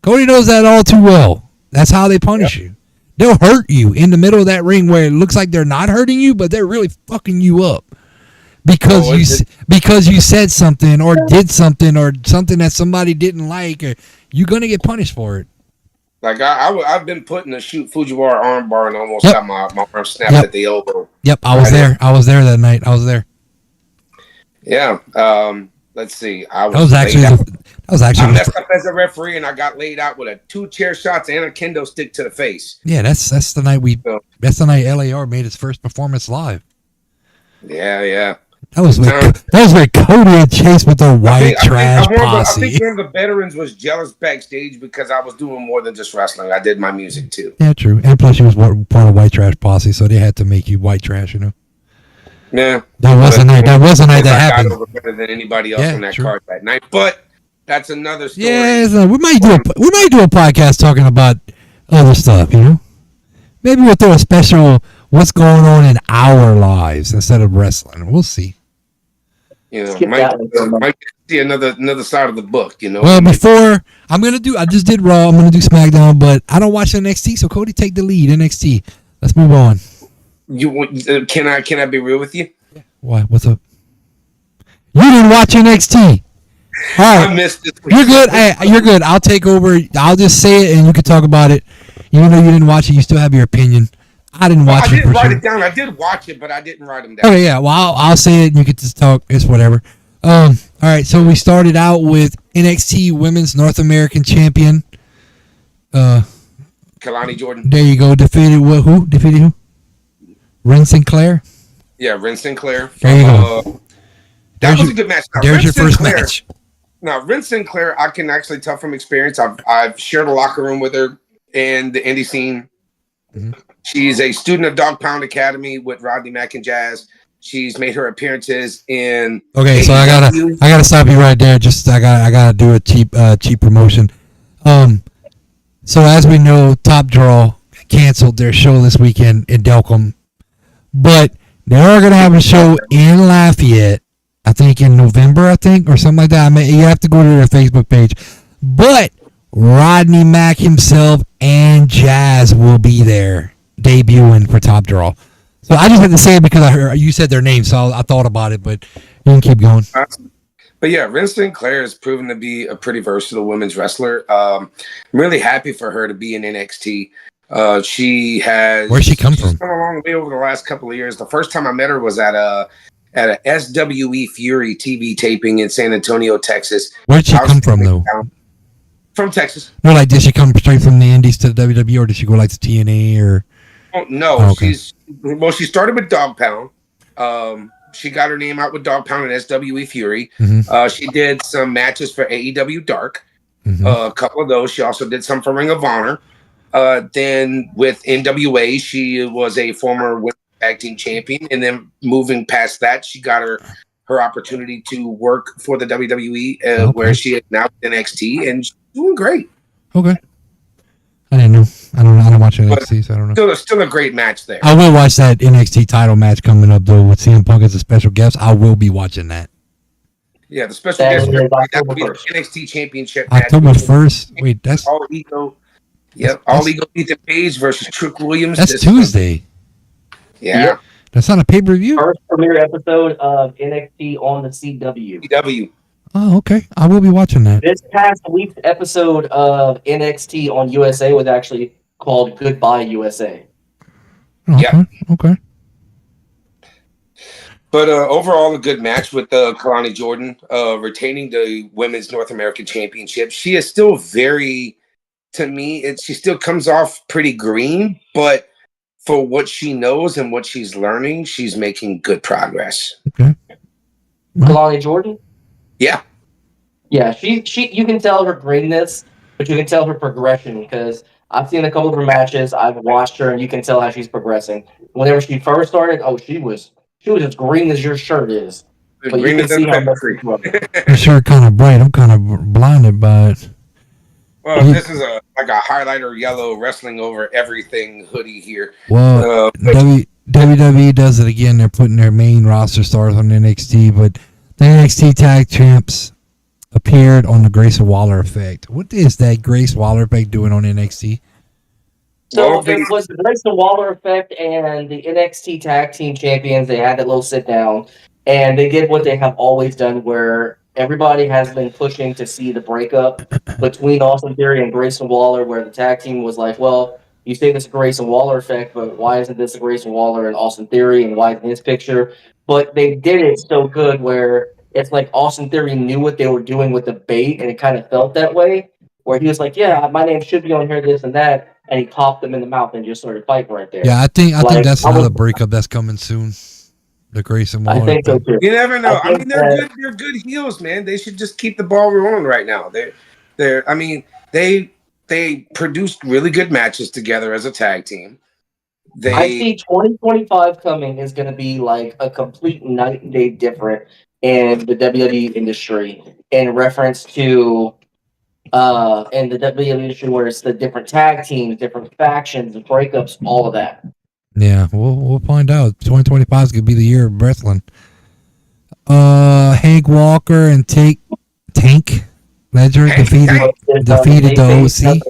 S2: Cody knows that all too well. That's how they punish you. They'll hurt you in the middle of that ring where it looks like they're not hurting you, but they're really fucking you up because you said something or did something or something that somebody didn't like. Or you're gonna get punished for it.
S1: Like I've been putting a shoot Fujiwara armbar and almost got my arm snapped at the elbow.
S2: Yep, I was there. I was there that night. I was there.
S1: Yeah. Let's see. I
S2: was actually
S1: I messed up as a referee and I got laid out with 2 chair shots and a kendo stick to the face.
S2: Yeah, that's the night that's the night LAR made his first performance live.
S1: Yeah.
S2: That was where Cody and Chase with the white trash posse.
S1: I think one of the veterans was jealous backstage because I was doing more than just wrestling. I did my music too.
S2: Yeah, true. And plus, you was part of white trash posse, so they had to make you white trash, you know.
S1: Yeah,
S2: that was a night. That was a night that happened.
S1: I got over better than anybody else on that card that night, but that's another story.
S2: Yeah, we might do a podcast talking about other stuff, you know. Maybe we'll throw a special what's going on in our lives instead of wrestling. We'll see.
S1: You know, might see another side of the book, you know.
S2: Well, before I just did Raw. I'm gonna do SmackDown, but I don't watch NXT, so Cody, take the lead. NXT. Let's move on.
S1: Can I be real with you?
S2: Why? What's up? You didn't watch NXT. All right,
S1: I missed it.
S2: You're good. Hey, you're good. I'll take over. I'll just say it, and you can talk about it. Even though you didn't watch it, you still have your opinion. I didn't watch it.
S1: I didn't write it down. I did watch it, but I didn't write them down.
S2: Okay, yeah. Well, I'll say it, and you can just talk. It's whatever. All right. So we started out with NXT Women's North American Champion.
S1: Kalani Jordan.
S2: There you go. Defeated who? Defeated who? Ren Sinclair.
S1: Yeah, Ren Sinclair.
S2: There you go.
S1: That was a good match. Now,
S2: there's your first match.
S1: Now, Ren Sinclair, I can actually tell from experience. I've shared a locker room with her in the indie scene. Mm-hmm. She's a student of Dog Pound Academy with Rodney Mack and Jazz. She's made her appearances in.
S2: Okay, so I gotta stop you right there. Just I gotta do a cheap promotion. So as we know, Top Draw canceled their show this weekend in Delcom, but they are gonna have a show in Lafayette. I think in November, or something like that. I mean, you have to go to their Facebook page. But Rodney Mack himself and Jazz will be there debuting for Top Draw. So I just had to say it because I heard you said their name, so I thought about it. But you can keep going.
S1: But yeah, Ren Sinclair has proven to be a pretty versatile women's wrestler. I'm really happy for her to be in NXT. She has.
S2: Where'd she come from?
S1: She's come a long way over the last couple of years. The first time I met her was at a SWE Fury TV taping in San Antonio, Texas.
S2: Where'd she come from, though?
S1: From Texas.
S2: No, like, did she come straight from the Indies to the WWE, or did she go like to TNA, or?
S1: Oh, no, okay. She started with Dog Pound. She got her name out with Dog Pound and SWE Fury. Mm-hmm. She did some matches for AEW Dark. Mm-hmm. A couple of those. She also did some for Ring of Honor. Then with NWA, she was a former women's tag team champion, and then moving past that, she got her opportunity to work for the WWE, where she is now with NXT, and she's doing great.
S2: Okay, I didn't know. I don't watch NXT, so I don't know.
S1: Still a great match there.
S2: I will watch that NXT title match coming up though with CM Punk as a special guest. I will be watching that.
S1: Yeah, the special guest that will be the NXT Championship match.
S2: October 1st. Wait, that's
S1: All Ego. Yep, All Ego Ethan Page versus Trick Williams.
S2: That's Tuesday.
S1: Yeah.
S3: Yep.
S2: That's not a pay-per-view?
S3: First premiere episode of NXT on the CW.
S1: CW.
S2: Oh, okay. I will be watching that.
S3: This past week's episode of NXT on USA was actually called Goodbye USA.
S2: Okay.
S1: Yeah.
S2: Okay.
S1: But overall, a good match with Kalani Jordan retaining the Women's North American Championship. She is still very, to me, she still comes off pretty green, but for what she knows and what she's learning, she's making good progress.
S2: Okay.
S3: Kalani Jordan?
S1: Yeah.
S3: Yeah, she you can tell her greenness, but you can tell her progression because I've seen a couple of her matches. I've watched her, and you can tell how she's progressing. Whenever she first started, she was as green as your shirt is. But you can see how much she's grown.
S2: Your shirt kind of bright. I'm kind of blinded by it.
S1: Well, this is like a highlighter yellow wrestling over everything hoodie here.
S2: Well, WWE does it again. They're putting their main roster stars on NXT, but the NXT Tag Champs appeared on the Grayson Waller effect. What is that Grace Waller effect doing on NXT?
S3: So it was the Grayson Waller effect and the NXT Tag Team Champions. They had that little sit down, and they did what they have always done, where everybody has been pushing to see the breakup between Austin Theory and Grayson Waller, where the tag team was like, well, you say this Grayson Waller effect, but why isn't this a Grayson Waller and Austin Theory, and why isn't his picture? But they did it so good where it's like Austin Theory knew what they were doing with the bait, and it kind of felt that way, where he was like, yeah, my name should be on here, this and that, and he popped them in the mouth and just started fighting right there.
S2: Yeah, I think that's another breakup that's coming soon. The Grayson Waller.
S3: I think so too.
S1: You never know. I mean, they're good heels, man. They should just keep the ball rolling right now. They produced really good matches together as a tag team.
S3: I see 2025 coming is going to be like a complete night and day different in the WWE industry in reference to in the WWE industry where it's the different tag teams, different factions, and breakups, all of that.
S2: Yeah, we'll find out. 2025 is gonna be the year of wrestling. Hank Walker and Tank Ledger defeated the OC.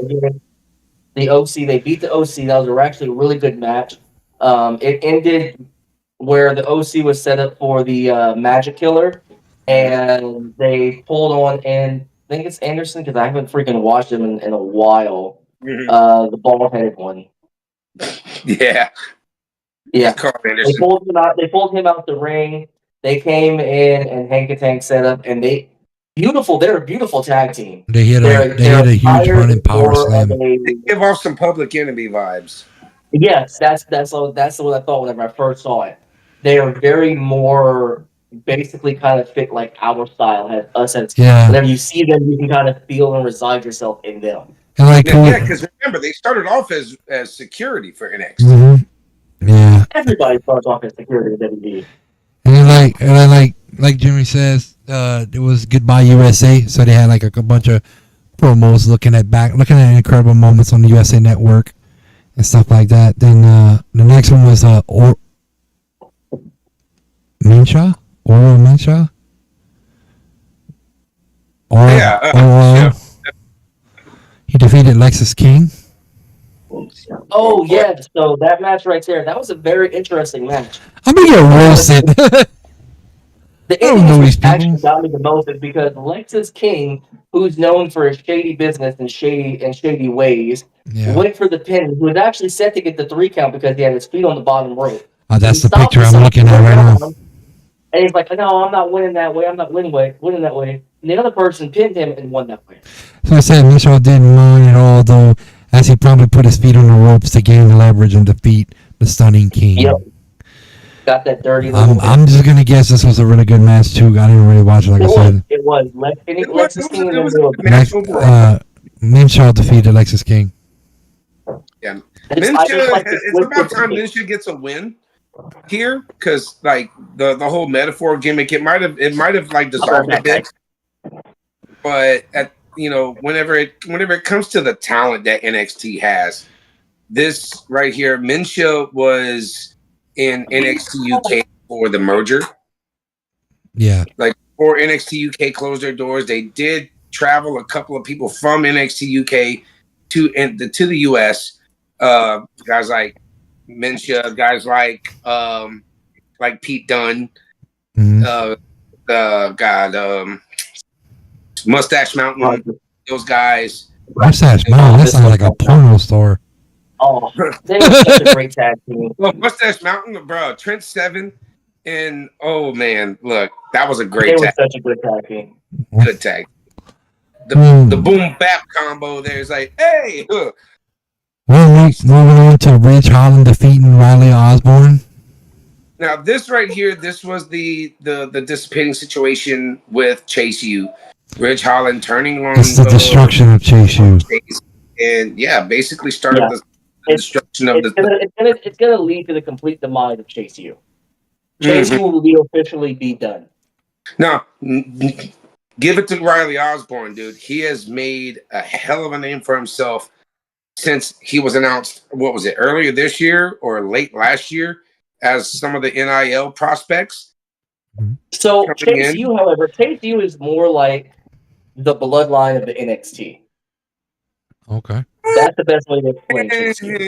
S3: The OC, they beat the OC. That was actually a really good match. It ended where the OC was set up for the Magic Killer, and they pulled on, and I think it's Anderson because I haven't freaking watched him in a while. Mm-hmm. The bald-headed one.
S1: Yeah.
S3: They pulled him out. They pulled him out the ring. They came in, and Hank and Tank set up, and they're a beautiful tag team.
S2: They hit a huge running power slam.
S1: They give off some Public Enemy vibes.
S3: Yes, that's what I thought whenever I first saw it. They are very more basically kind of fit like our style. Whenever you see them, you can kind of feel and reside yourself in them.
S2: And
S1: because remember they started off as security for NXT.
S2: Mm-hmm. Yeah.
S3: Everybody starts off as security at WWE.
S2: And then like Jimmy says, it was Goodbye USA, so they had like a bunch of promos looking at incredible moments on the USA Network and stuff like that. Then the next one was Oro Mensah. He defeated Lexis King.
S3: Oh yeah, so that match right there, that was a very interesting match.
S2: I'm gonna get roasted.
S3: The ending which actually got me the most is because Lexis King, who's known for his shady business and shady ways, went for the pin. He was actually set to get the 3 count because he had his feet on the bottom rope.
S2: Oh, that's the picture I'm looking at right now.
S3: And he's like, "No, I'm not winning that way. I'm not winning that way." And the other person pinned him and won that way.
S2: So I said Mitchell didn't mind at all, though, as he probably put his feet on the ropes to gain the leverage and defeat the Stunning King.
S3: Yep. Got that dirty.
S2: I'm just gonna guess this was a really good match too. I didn't really watch it, like I said.
S3: It was. Lexis King
S2: Minshaw defeated Lexis King.
S1: Yeah, it's about time Minshaw gets a win here because like the whole metaphor gimmick, it might have like dissolved a bit. But whenever it comes to the talent that NXT has, this right here, Minshew was in NXT UK for the merger. Yeah. Like before NXT UK closed their doors, they did travel a couple of people from NXT UK to the US. Guys like Minshew, guys like Pete Dunne, guys. Mustache Mountain, those guys.
S2: Mustache Mountain. That sounds like a porno store.
S3: Oh, they were such a great tag team.
S1: Well, Mustache Mountain, bro. Trent Seven, and oh man, look, that was a great
S3: They
S1: tag.
S3: were such a good tag team.
S1: Good tag. The boom bap combo there is like, hey.
S2: Well, moving on to Ridge Holland defeating Riley Osborne.
S1: Now this right here, this was the dissipating situation with Chase U. Ridge Holland turning on
S2: It's the destruction of Chase U.
S1: And yeah, basically started the destruction of
S3: It's gonna lead to the complete demise of Chase U. Chase U will be officially be done.
S1: Now, give it to Riley Osborne, dude. He has made a hell of a name for himself since he was announced, what was it, earlier this year or late last year, as some of the NIL prospects.
S3: So Chase U, however, Chase U is more like the bloodline of the NXT.
S2: Okay.
S3: That's the best way to explain Chase U.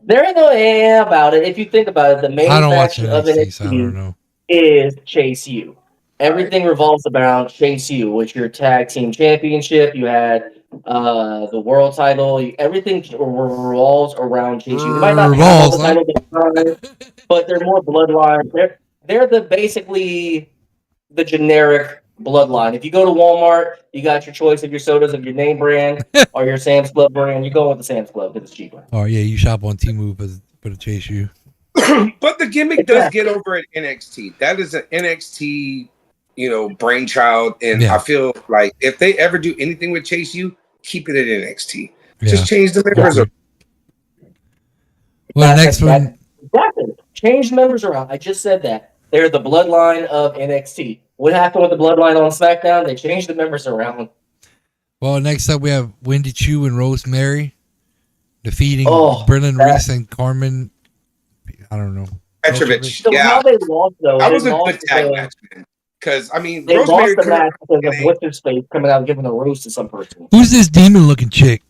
S3: There ain't no about it. If you think about it, the main faction of NXT
S2: so I don't know.
S3: is Chase U. Everything revolves around Chase U, which your tag team championship. You had the world title. Everything revolves around Chase U. You might not have all the titles, but they're more bloodline. They're basically the generic bloodline. If you go to Walmart, you got your choice of your sodas of your name brand or your Sam's Club brand. You go with the Sam's Club because it's cheaper.
S2: Oh yeah, you shop on Temu for the Chase U.
S1: But the gimmick does get over at NXT. That is an NXT, brainchild, and I feel like if they ever do anything with Chase U, keep it at NXT. Yeah. Just change the members.
S2: Well, next one.
S3: Exactly. Change members around. I just said that. They're the bloodline of NXT. What happened with the bloodline on SmackDown? They changed the members around.
S2: Well, next up we have Wendy Chu and Rosemary defeating Brilliant Reese and Carmen. I don't know.
S1: Petrovich.
S3: So how they lost though?
S1: That was a good tag match, man. Because
S3: they Rosemary lost the match because of what's her face coming out and giving a roast to some person.
S2: Who's this demon-looking chick?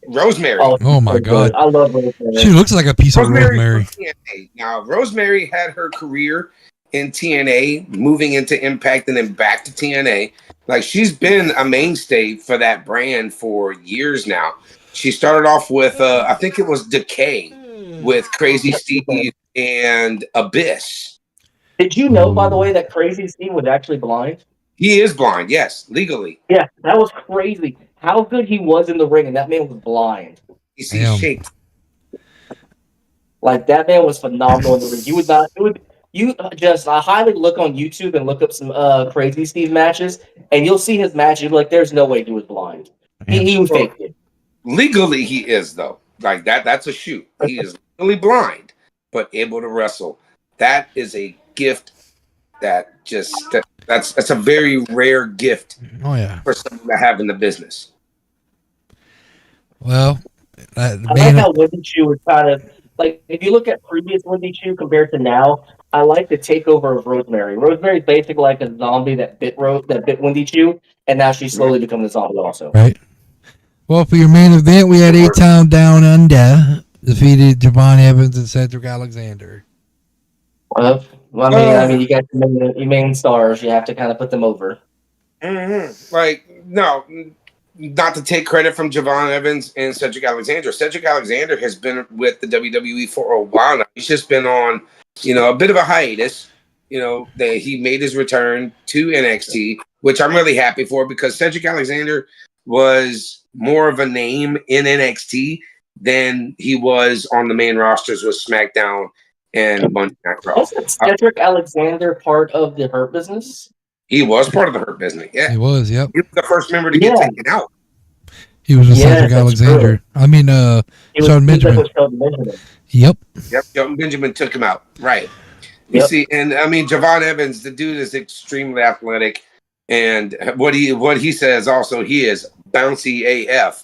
S1: Rosemary.
S2: Oh my God!
S3: I love Rosemary.
S2: She looks like a piece of rosemary.
S1: Now, Rosemary had her career in TNA, moving into Impact and then back to TNA. Like, she's been a mainstay for that brand for years now. She started off with, I think it was Decay with Crazy Steve and Abyss.
S3: Did you know, by the way, that Crazy Steve was actually blind?
S1: He is blind, yes, legally.
S3: Yeah, that was crazy. How good he was in the ring, and that man was blind.
S1: You see shape.
S3: Like, that man was phenomenal in the ring. You would not. I highly look on YouTube and look up some Crazy Steve matches, and you'll see his match. You'll be like, "There's no way he was blind. He faked it."
S1: Legally, he is though. Like that's a shoot. He is legally blind, but able to wrestle. That is a gift. That's a very rare gift.
S2: Oh yeah,
S1: for someone to have in the business.
S2: Well,
S3: I like how Wendy Chu was kind of like, if you look at previous Wendy Chu compared to now, I like the takeover of Rosemary. Rosemary's basically like a zombie that bit Wendy Chu, and now she's slowly becoming a zombie also.
S2: Right. Well, for your main event, we had A-Town Down Under defeated Javon Evans and Cedric Alexander.
S3: Well, I mean, you got your main stars. You have to kind of put them over.
S1: Mm-hmm. Like, no, not to take credit from Javon Evans and Cedric Alexander. Cedric Alexander has been with the WWE for a while now. He's just been on, a bit of a hiatus. That he made his return to NXT, which I'm really happy for, because Cedric Alexander was more of a name in NXT than he was on the main rosters with SmackDown and Monday Night Raw.
S3: Wasn't Cedric Alexander part of the Hurt Business?
S1: He was part of the Hurt Business, yeah.
S2: He was, yep.
S1: He was the first member to get taken out.
S2: He was with Cedric Alexander. True. I mean, Shelton Benjamin. Yep.
S1: Shelton Benjamin took him out. Right. You see, and I mean, Javon Evans, the dude is extremely athletic, and what he says also, he is bouncy AF.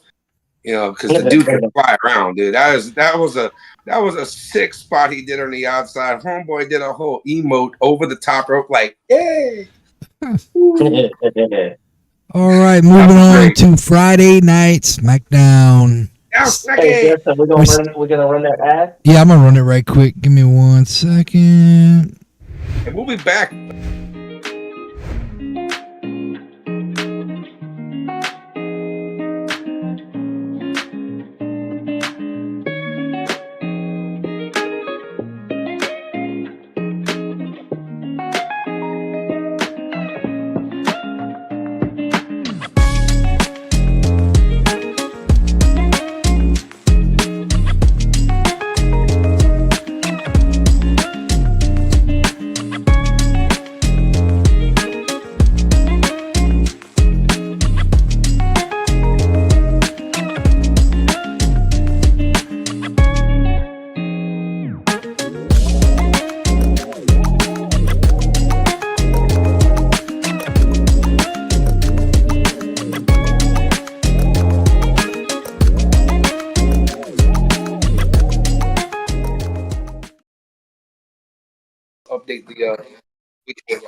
S1: Because the dude can fly around, dude. That was a sick spot he did on the outside. Homeboy did a whole emote over the top rope, like, yay.
S2: All right, moving on to Friday Night SmackDown.
S3: Hey, Justin, we're gonna run that ad.
S2: Yeah, I'm gonna run it right quick. Give me 1 second.
S1: And we'll be back. update the weekend.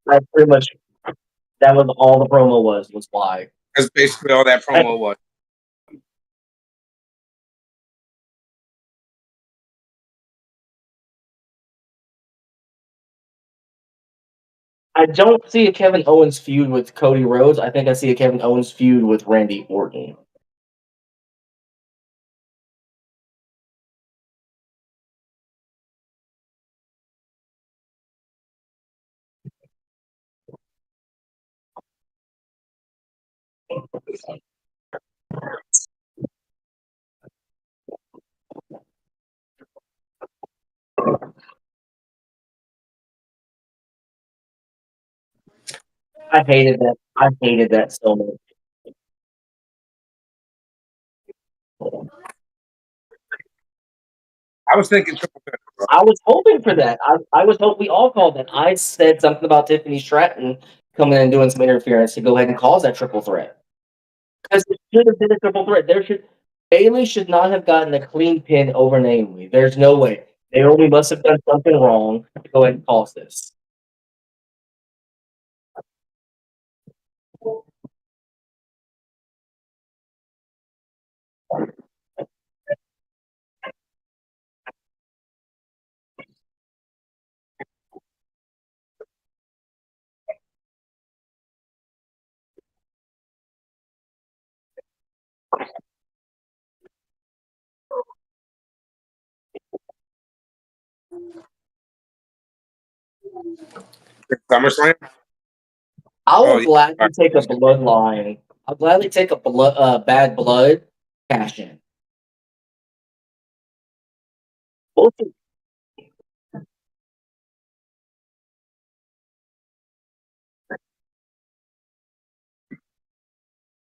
S3: That's pretty much that was all the promo was why.
S1: That's basically all that promo was.
S3: I don't see a Kevin Owens feud with Cody Rhodes. I think I see a Kevin Owens feud with Randy Orton. I hated that. I hated that so much.
S1: I was thinking triple threat.
S3: I was hoping for that. I was hoping we all called that. I said something about Tiffany Stratton coming in and doing some interference to go ahead and cause that triple threat. Because it should have been a triple threat. Bailey should not have gotten a clean pin over Naomi. There's no way. Naomi must have done something wrong to go ahead and cause this.
S1: SummerSlam.
S3: I
S1: Oh,
S3: would
S1: yeah.
S3: gladly take a bloodline. I'll gladly take a bad blood cash in. Both of-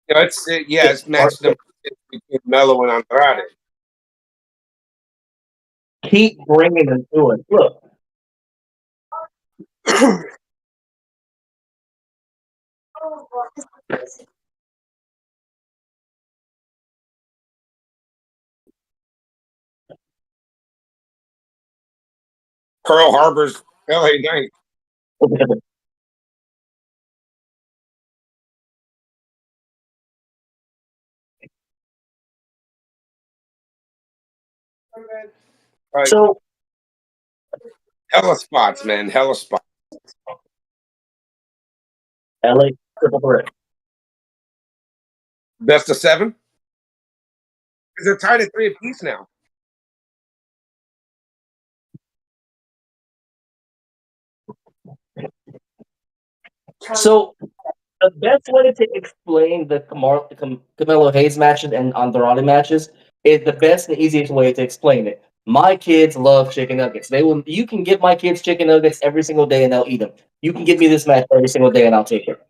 S1: Yeah, it's matched them between Mello and Andrade.
S3: Keep bringing them to it. Look,
S1: Pearl Harbor's LA Knight. Like,
S3: so
S1: hella spots, man. Hella spots.
S3: LA triple threat.
S1: Best of 7? Because they're tied at 3 apiece now.
S3: So the best way to explain the Camelo Hayes matches and Andrade matches is the best and easiest way to explain it. My kids love chicken nuggets. You can give my kids chicken nuggets every single day and they'll eat them. You can give me this match every single day and I'll take it.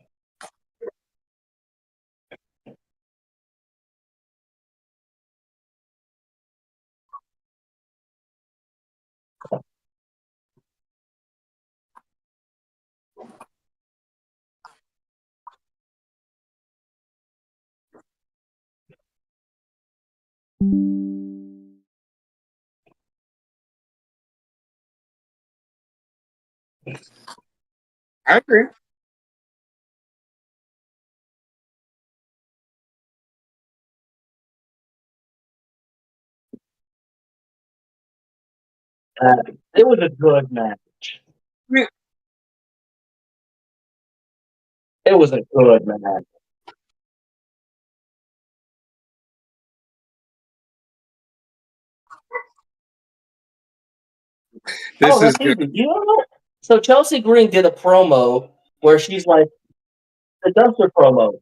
S1: I agree.
S3: It was a good match.
S1: Yeah.
S3: It was a good match.
S1: This is
S3: That's
S1: good.
S3: easy. You know, so Chelsea Green did a promo where she's like the dumpster promo.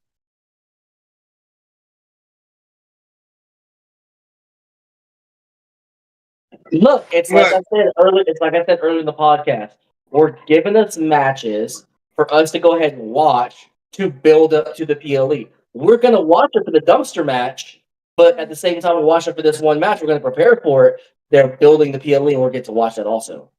S3: Look, it's like I said earlier. It's like I said earlier in the podcast. We're giving us matches for us to go ahead and watch to build up to the PLE. We're gonna watch it for the dumpster match, but at the same time, we watch it for this one match. We're gonna prepare for it. they're building the PLE, and we'll get to watch that also.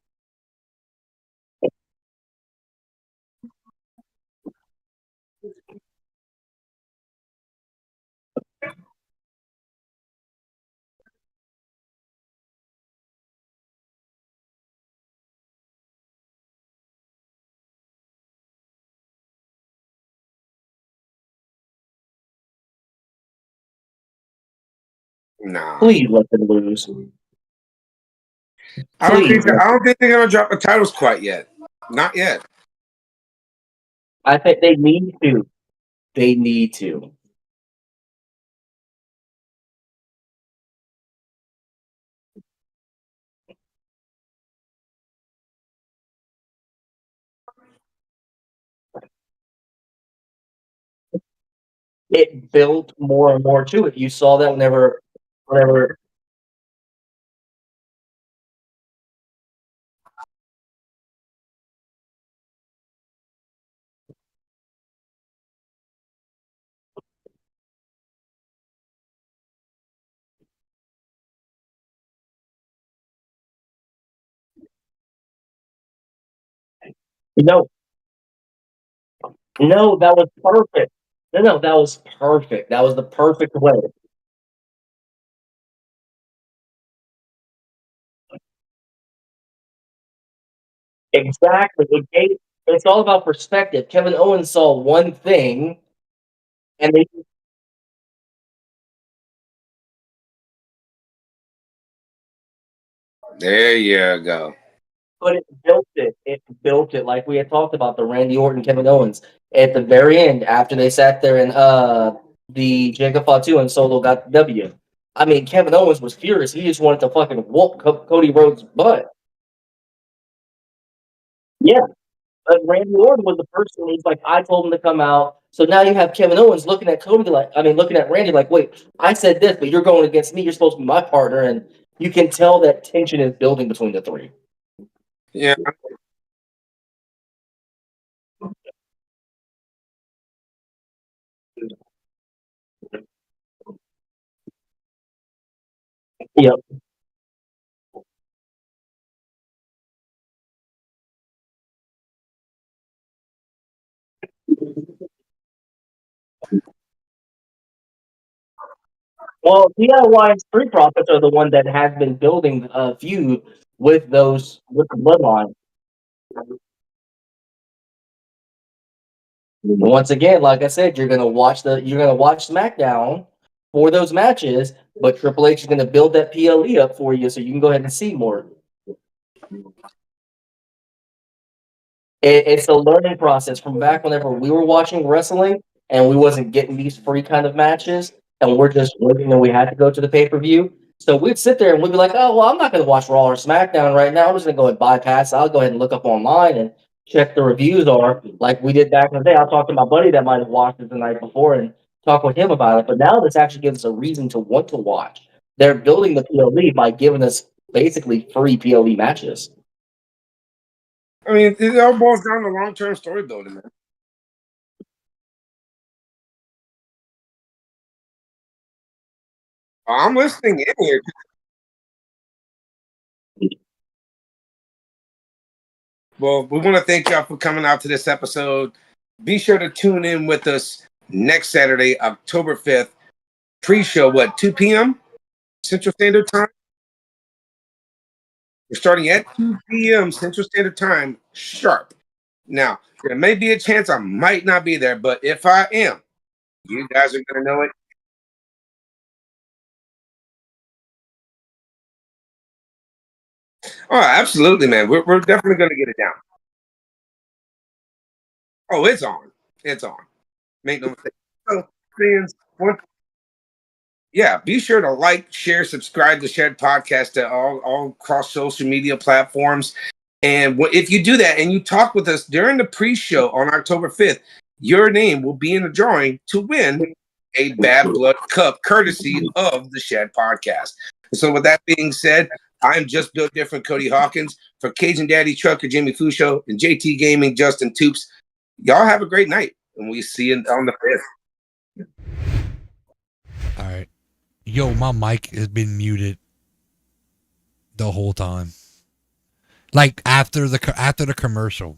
S1: Nah.
S3: Please let them lose.
S1: I don't think they're gonna drop the titles quite yet. Not yet.
S3: I think they need to. They need to. It built more and more to it. You saw that whenever no, no, that was perfect. No, that was perfect. That was the perfect way. Exactly. It's all about perspective. Kevin Owens saw one thing, and they
S1: There you go.
S3: but it built it. It built it like we had talked about the Randy Orton, Kevin Owens. At the very end, after they sat there and the Jacob Fatu and Solo got the W. I mean, Kevin Owens was furious. He just wanted to fucking whoop Cody Rhodes' butt. Yeah, but Randy Orton was the person who's like, I told him to come out. So now you have Kevin Owens looking at Cody like, I mean, looking at Randy like, wait, I said this, but you're going against me. You're supposed to be my partner, and you can tell that tension is building between the three.
S1: Yeah.
S3: Yep. Well, DIY Street Profits are the one that has been building a feud with with the bloodline. Once again, like I said, you're gonna watch SmackDown for those matches, but Triple H is gonna build that PLE up for you so you can go ahead and see more. It's a learning process from back whenever we were watching wrestling and we wasn't getting these free kind of matches and we're just waiting and we had to go to the pay-per-view. So we'd sit there and we'd be like, oh, well, I'm not going to watch Raw or SmackDown right now. I'm just going to go and bypass. I'll go ahead and look up online and check the reviews are like we did back in the day. I'll talk to my buddy that might have watched it the night before and talk with him about it. But now this actually gives us a reason to want to watch. They're building the PLE by giving us basically free PLE matches.
S1: I mean, it all boils down to long-term story building, man. I'm listening in here. Well, we want to thank y'all for coming out to this episode. Be sure to tune in with us next Saturday, October 5th. Pre-show, 2 p.m. Central Standard Time? We're starting at 2 p.m. Central Standard Time, sharp. Now, there may be a chance I might not be there, but if I am, you guys are going to know it. Oh, absolutely, man. We're definitely going to get it down. Oh, it's on. It's on. Make no mistake. So, fans, yeah, be sure to like, share, subscribe to Shed Podcast to all cross social media platforms. And if you do that and you talk with us during the pre-show on October 5th, your name will be in the drawing to win a Bad Blood Cup courtesy of the Shed Podcast. So with that being said, I'm Just Built Different, Cody Hawkins. For Cajun Daddy Trucker, Jimmy Fusho, and JT Gaming, Justin Toops. Y'all have a great night, and we see you on the 5th.
S2: All right. Yo, my mic has been muted. the whole time. Like after the commercial.